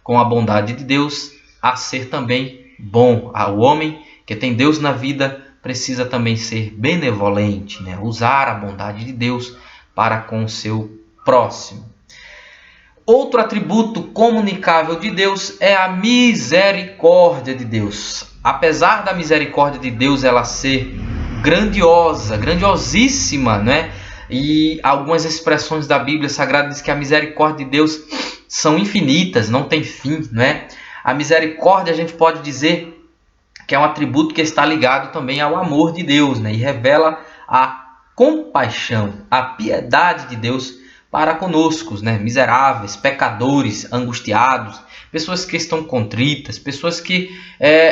com a bondade de Deus a ser também bom. O homem que tem Deus na vida precisa também ser benevolente, né? Usar a bondade de Deus para com o seu próximo. Outro atributo comunicável de Deus é a misericórdia de Deus. Apesar da misericórdia de Deus ela ser grandiosa, grandiosíssima, né? E algumas expressões da Bíblia Sagrada dizem que a misericórdia de Deus são infinitas, não tem fim, né? A misericórdia a gente pode dizer que é um atributo que está ligado também ao amor de Deus, né? E revela a compaixão, a piedade de Deus para conosco, né? Miseráveis, pecadores, angustiados, pessoas que estão contritas, pessoas que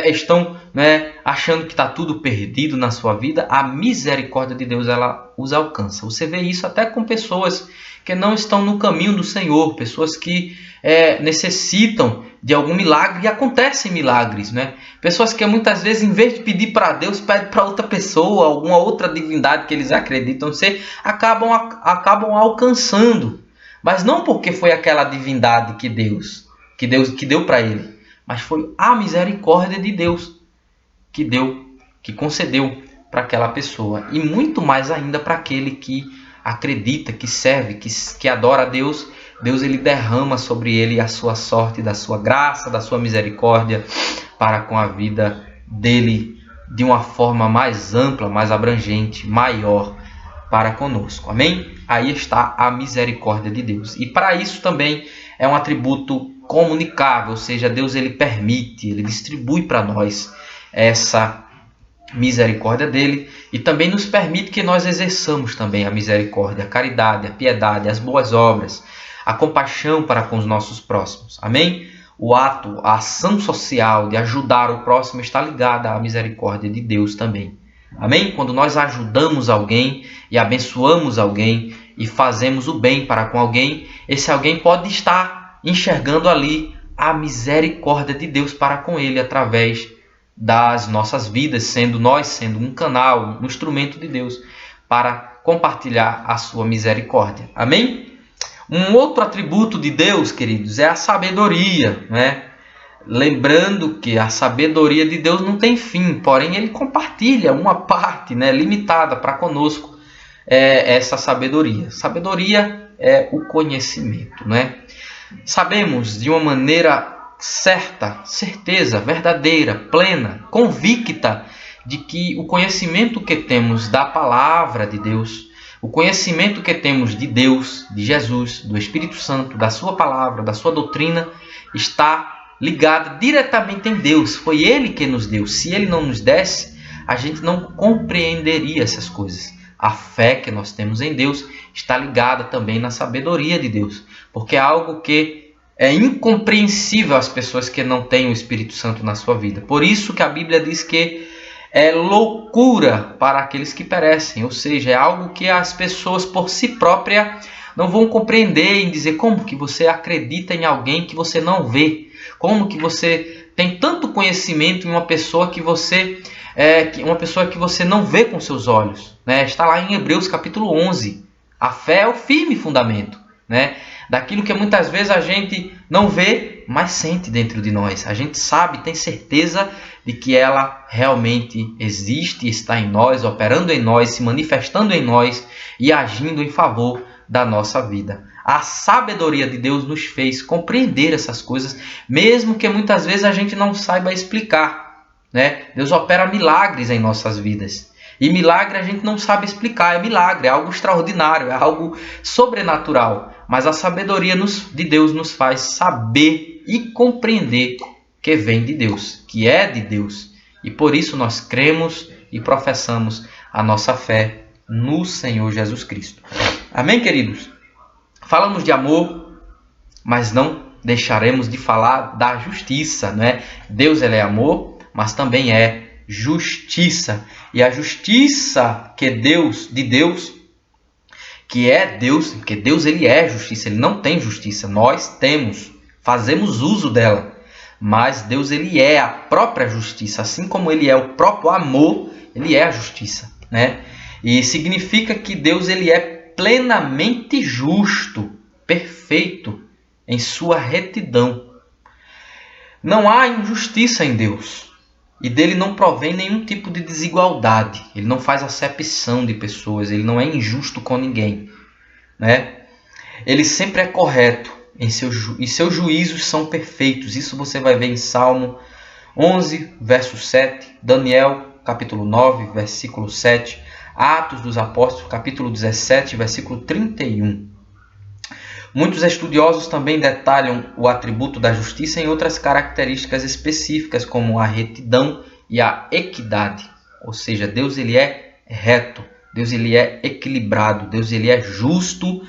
estão, né, achando que está tudo perdido na sua vida. A misericórdia de Deus, ela os alcança. Você vê isso até com pessoas que não estão no caminho do Senhor, pessoas que necessitam de algum milagre, e acontecem milagres, né? Pessoas que muitas vezes, em vez de pedir para Deus, pedem para outra pessoa, alguma outra divindade que eles acreditam ser, acabam alcançando. Mas não porque foi aquela divindade que deu para ele, mas foi a misericórdia de Deus que concedeu para aquela pessoa. E muito mais ainda para aquele que acredita, que serve, que adora a Deus. Deus, ele derrama sobre ele a sua sorte, da sua graça, da sua misericórdia para com a vida dele de uma forma mais ampla, mais abrangente, maior para conosco. Amém? Aí está a misericórdia de Deus. E para isso também é um atributo comunicável, ou seja, Deus, ele permite, ele distribui para nós essa misericórdia dele, e também nos permite que nós exerçamos também a misericórdia, a caridade, a piedade, as boas obras, a compaixão para com os nossos próximos. Amém? A ação social de ajudar o próximo está ligada à misericórdia de Deus também. Amém? Quando nós ajudamos alguém e abençoamos alguém e fazemos o bem para com alguém, esse alguém pode estar enxergando ali a misericórdia de Deus para com ele através das nossas vidas, sendo um canal, um instrumento de Deus para compartilhar a sua misericórdia. Amém? Um outro atributo de Deus, queridos, é a sabedoria, né? Lembrando que a sabedoria de Deus não tem fim, porém ele compartilha uma parte, né, limitada para conosco, essa sabedoria. Sabedoria é o conhecimento, né? Sabemos de uma maneira certa, certeza, verdadeira, plena, convicta de que o conhecimento que temos da palavra de Deus, o conhecimento que temos de Deus, de Jesus, do Espírito Santo, da sua palavra, da sua doutrina, está ligado diretamente em Deus. Foi Ele que nos deu. Se Ele não nos desse, a gente não compreenderia essas coisas. A fé que nós temos em Deus está ligada também na sabedoria de Deus, porque é algo que é incompreensível às pessoas que não têm o Espírito Santo na sua vida. Por isso que a Bíblia diz que é loucura para aqueles que perecem, ou seja, é algo que as pessoas por si próprias não vão compreender e dizer: como que você acredita em alguém que você não vê? Como que você tem tanto conhecimento em uma pessoa que você não vê com seus olhos, né? Está lá em Hebreus capítulo 11. A fé é o firme fundamento, né, daquilo que muitas vezes a gente não vê, mas sente dentro de nós. A gente sabe, tem certeza de que ela realmente existe, está em nós, operando em nós, se manifestando em nós e agindo em favor da nossa vida. A sabedoria de Deus nos fez compreender essas coisas, mesmo que muitas vezes a gente não saiba explicar, né? Deus opera milagres em nossas vidas. E milagre a gente não sabe explicar, é milagre, é algo extraordinário, é algo sobrenatural. Mas a sabedoria de Deus nos faz saber e compreender que vem de Deus, que é de Deus. E por isso nós cremos e professamos a nossa fé no Senhor Jesus Cristo. Amém, queridos? Falamos de amor, mas não deixaremos de falar da justiça, né? Deus, ele é amor, mas também é justiça. E a justiça que de Deus, que é Deus, porque Deus, ele é justiça, ele não tem justiça. Nós temos, fazemos uso dela. Mas Deus, ele é a própria justiça, assim como ele é o próprio amor, ele é a justiça, né? E significa que Deus, ele é plenamente justo, perfeito em sua retidão. Não há injustiça em Deus. E dele não provém nenhum tipo de desigualdade. Ele não faz acepção de pessoas. Ele não é injusto com ninguém, né? Ele sempre é correto e seus juízos são perfeitos. Isso você vai ver em Salmo 11, verso 7. Daniel, capítulo 9, versículo 7. Atos dos Apóstolos, capítulo 17, versículo 31. Muitos estudiosos também detalham o atributo da justiça em outras características específicas, como a retidão e a equidade. Ou seja, Deus, ele é reto, Deus, ele é equilibrado, Deus, ele é justo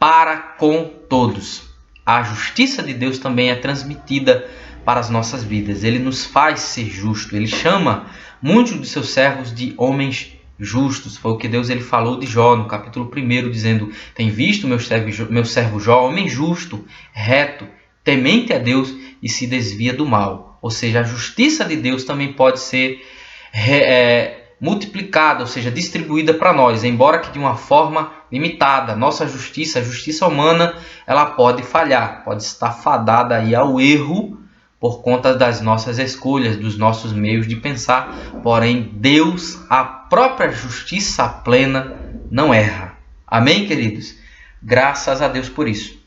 para com todos. A justiça de Deus também é transmitida para as nossas vidas. Ele nos faz ser justo. Ele chama muitos de seus servos de homens justos. Foi o que Deus ele falou de Jó no capítulo 1, dizendo: tem visto meu servo Jó, homem justo, reto, temente a Deus e se desvia do mal. Ou seja, a justiça de Deus também pode ser multiplicada, ou seja, distribuída para nós, embora que de uma forma limitada. Nossa justiça, a justiça humana, ela pode falhar, pode estar fadada aí ao erro por conta das nossas escolhas, dos nossos meios de pensar. Porém, Deus, a própria justiça plena, não erra. Amém, queridos? Graças a Deus por isso.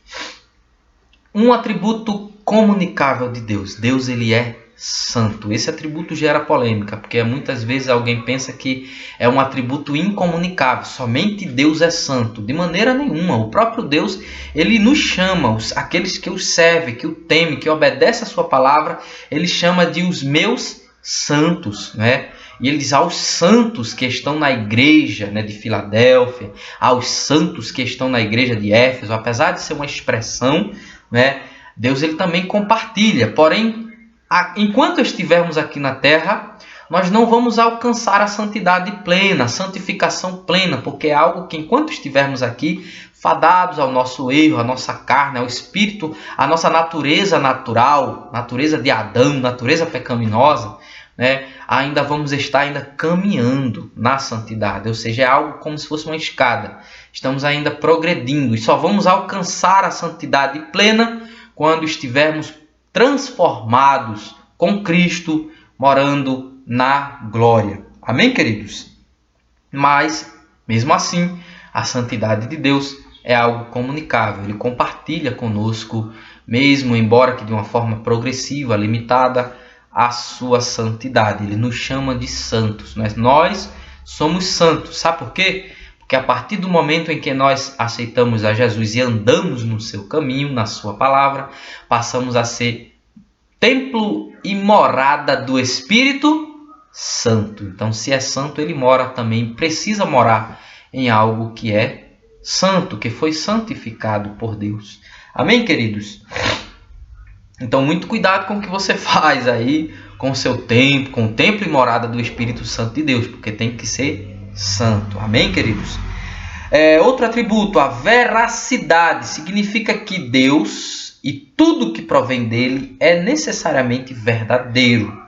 Um atributo comunicável de Deus. Deus, ele é santo. Esse atributo gera polêmica, porque muitas vezes alguém pensa que é um atributo incomunicável. Somente Deus é santo. De maneira nenhuma. O próprio Deus, ele nos chama, aqueles que o servem, que o temem, que obedecem a sua palavra, ele chama de os meus santos, né? E ele diz aos santos que estão na igreja, né, de Filadélfia, aos santos que estão na igreja de Éfeso. Apesar de ser uma expressão, né, Deus ele também compartilha. Porém, enquanto estivermos aqui na terra, nós não vamos alcançar a santidade plena, a santificação plena, porque é algo que enquanto estivermos aqui, fadados ao nosso erro, à nossa carne, ao espírito, à nossa natureza natural, natureza de Adão, natureza pecaminosa, né, ainda vamos estar caminhando na santidade. Ou seja, é algo como se fosse uma escada. Estamos ainda progredindo e só vamos alcançar a santidade plena quando estivermos transformados com Cristo, morando na glória. Amém, queridos? Mas, mesmo assim, a santidade de Deus é algo comunicável. Ele compartilha conosco, mesmo embora que de uma forma progressiva, limitada, a sua santidade. Ele nos chama de santos. Nós somos santos. Sabe por quê? Porque a partir do momento em que nós aceitamos a Jesus e andamos no seu caminho, na sua palavra, passamos a ser templo e morada do Espírito Santo. Então, se é santo, ele mora também, precisa morar em algo que é santo, que foi santificado por Deus. Amém, queridos? Então, muito cuidado com o que você faz aí com o seu templo, com o templo e morada do Espírito Santo de Deus, porque tem que ser santo. Amém, queridos? Outro atributo, a veracidade, significa que Deus e tudo que provém dele é necessariamente verdadeiro,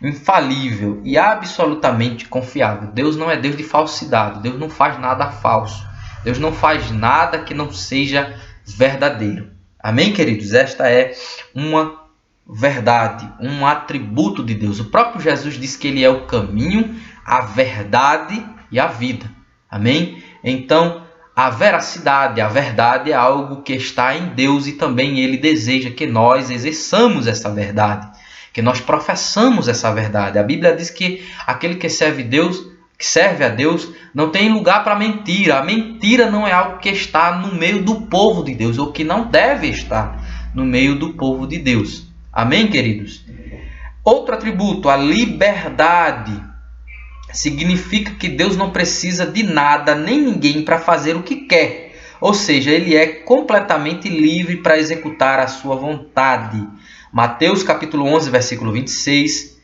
infalível e absolutamente confiável. Deus não é Deus de falsidade. Deus não faz nada falso. Deus não faz nada que não seja verdadeiro. Amém, queridos? Esta é uma verdade, um atributo de Deus. O próprio Jesus disse que ele é o caminho, a verdade e a vida. Amém? Então, a veracidade, a verdade é algo que está em Deus e também ele deseja que nós exerçamos essa verdade, que nós professamos essa verdade. A Bíblia diz que aquele que serve a Deus, não tem lugar para mentira. A mentira não é algo que está no meio do povo de Deus, ou que não deve estar no meio do povo de Deus. Amém, queridos? Outro atributo, a liberdade, significa que Deus não precisa de nada nem ninguém para fazer o que quer. Ou seja, ele é completamente livre para executar a sua vontade. Mateus capítulo 11, versículo 26,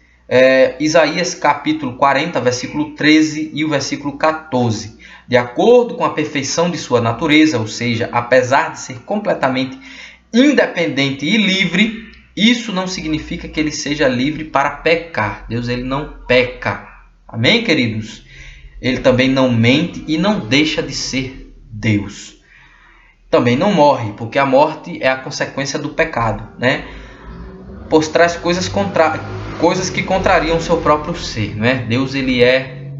Isaías capítulo 40, versículo 13 e o versículo 14. De acordo com a perfeição de sua natureza, ou seja, apesar de ser completamente independente e livre, isso não significa que ele seja livre para pecar. Deus ele não peca. Amém, queridos? Ele também não mente e não deixa de ser Deus. Também não morre, porque a morte é a consequência do pecado, né? Pois traz coisas que contrariam o seu próprio ser, não é? Deus ele é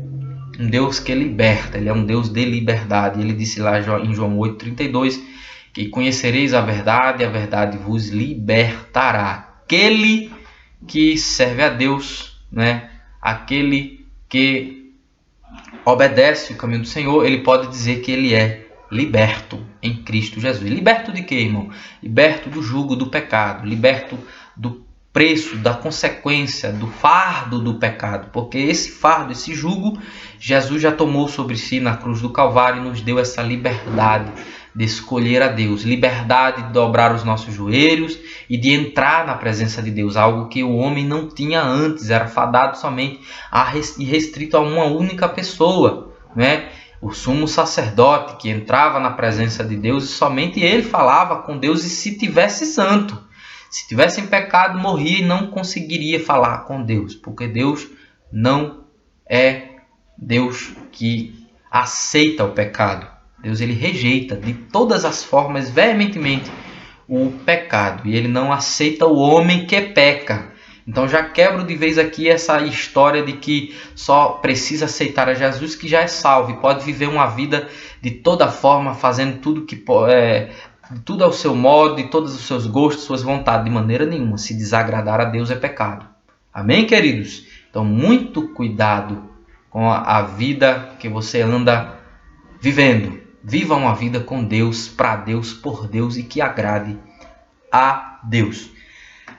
um Deus que liberta, ele é um Deus de liberdade. Ele disse lá em João 8,32 que conhecereis a verdade vos libertará. Aquele que serve a Deus, né? Aquele que obedece o caminho do Senhor, ele pode dizer que ele é liberto em Cristo Jesus. Liberto de quê, irmão? Liberto do jugo do pecado, liberto do preço, da consequência, do fardo do pecado, porque esse fardo, esse jugo, Jesus já tomou sobre si na cruz do Calvário e nos deu essa liberdade de escolher a Deus, liberdade de dobrar os nossos joelhos e de entrar na presença de Deus, algo que o homem não tinha antes, era fadado somente e restrito a uma única pessoa, né? O sumo sacerdote que entrava na presença de Deus e somente ele falava com Deus, e se tivesse santo, se tivesse em pecado, morria e não conseguiria falar com Deus, porque Deus não é Deus que aceita o pecado. Deus, ele rejeita de todas as formas veementemente o pecado, e ele não aceita o homem que peca. Então já quebro de vez aqui essa história de que só precisa aceitar a Jesus que já é salvo e pode viver uma vida de toda forma, fazendo tudo tudo ao seu modo, de todos os seus gostos, suas vontades. De maneira nenhuma. Se desagradar a Deus é pecado. Amém, queridos? Então muito cuidado com a vida que você anda vivendo. Viva uma vida com Deus, para Deus, por Deus e que agrade a Deus.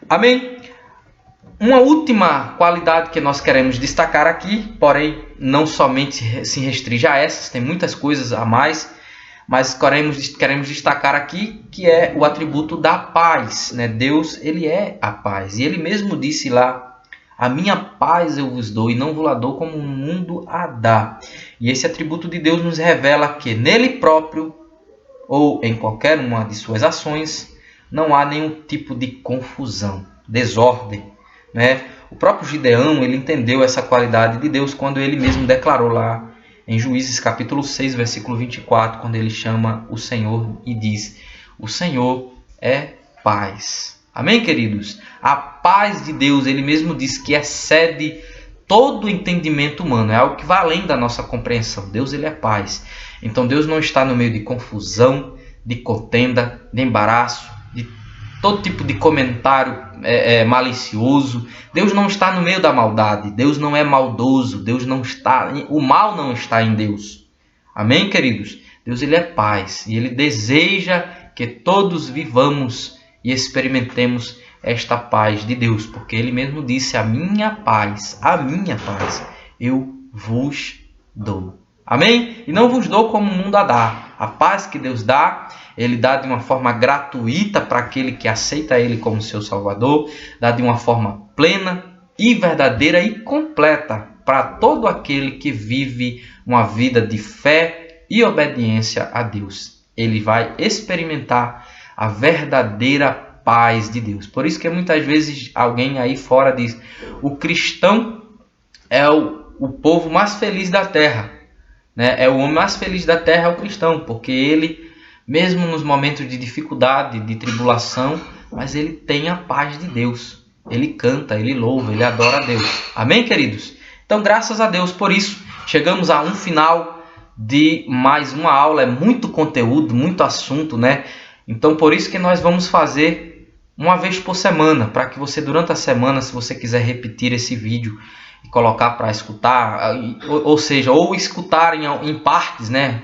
Amém? Uma última qualidade que nós queremos destacar aqui, porém não somente se restringe a essas, tem muitas coisas a mais, mas queremos destacar aqui que é o atributo da paz, né? Deus, ele é a paz, e ele mesmo disse lá: a minha paz eu vos dou e não vos la dou como o mundo a dá. E esse atributo de Deus nos revela que nele próprio ou em qualquer uma de suas ações não há nenhum tipo de confusão, desordem, né? O próprio Gideão, ele entendeu essa qualidade de Deus quando ele mesmo declarou lá em Juízes capítulo 6, versículo 24, quando ele chama o Senhor e diz: o Senhor é paz. Amém, queridos? A paz de Deus, ele mesmo diz que excede todo o entendimento humano, é algo que vai além da nossa compreensão. Deus, ele é paz. Então Deus não está no meio de confusão, de contenda, de embaraço, de todo tipo de comentário malicioso. Deus não está no meio da maldade. Deus não é maldoso. Deus não está, o mal não está em Deus. Amém, queridos? Deus, ele é paz e ele deseja que todos vivamos e experimentemos esta paz de Deus, porque ele mesmo disse: a minha paz eu vos dou. Amém? E não vos dou como o mundo a dá. A paz que Deus dá, ele dá de uma forma gratuita para aquele que aceita ele como seu Salvador, dá de uma forma plena e verdadeira e completa para todo aquele que vive uma vida de fé e obediência a Deus. Ele vai experimentar a verdadeira paz de Deus. Por isso que muitas vezes alguém aí fora diz: o cristão é o povo mais feliz da terra, né? É o homem mais feliz da terra, é o cristão, porque ele, mesmo nos momentos de dificuldade, de tribulação, mas ele tem a paz de Deus. Ele canta, ele louva, ele adora a Deus. Amém, queridos? Então, graças a Deus por isso. Chegamos a um final de mais uma aula. É muito conteúdo, muito assunto, né? Então, por isso que nós vamos fazer uma vez por semana, para que você, durante a semana, se você quiser repetir esse vídeo e colocar para escutar, ou seja, ou escutar em partes, né?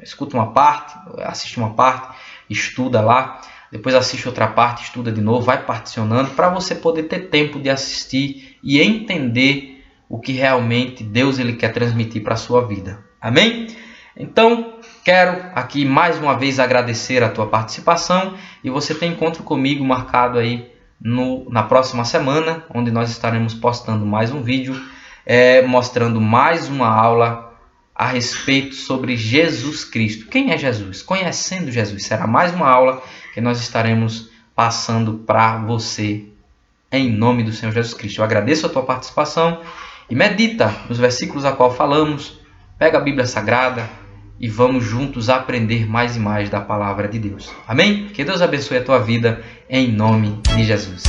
Escuta uma parte, assiste uma parte, estuda lá, depois assiste outra parte, estuda de novo, vai particionando, para você poder ter tempo de assistir e entender o que realmente Deus ele quer transmitir para a sua vida. Amém? Então, quero aqui mais uma vez agradecer a tua participação, e você tem encontro comigo marcado aí na próxima semana, onde nós estaremos postando mais um vídeo, mostrando mais uma aula a respeito sobre Jesus Cristo. Quem é Jesus? Conhecendo Jesus. Será mais uma aula que nós estaremos passando para você, em nome do Senhor Jesus Cristo. Eu agradeço a tua participação e medita nos versículos a qual falamos, pega a Bíblia Sagrada e vamos juntos aprender mais e mais da palavra de Deus. Amém? Que Deus abençoe a tua vida, em nome de Jesus.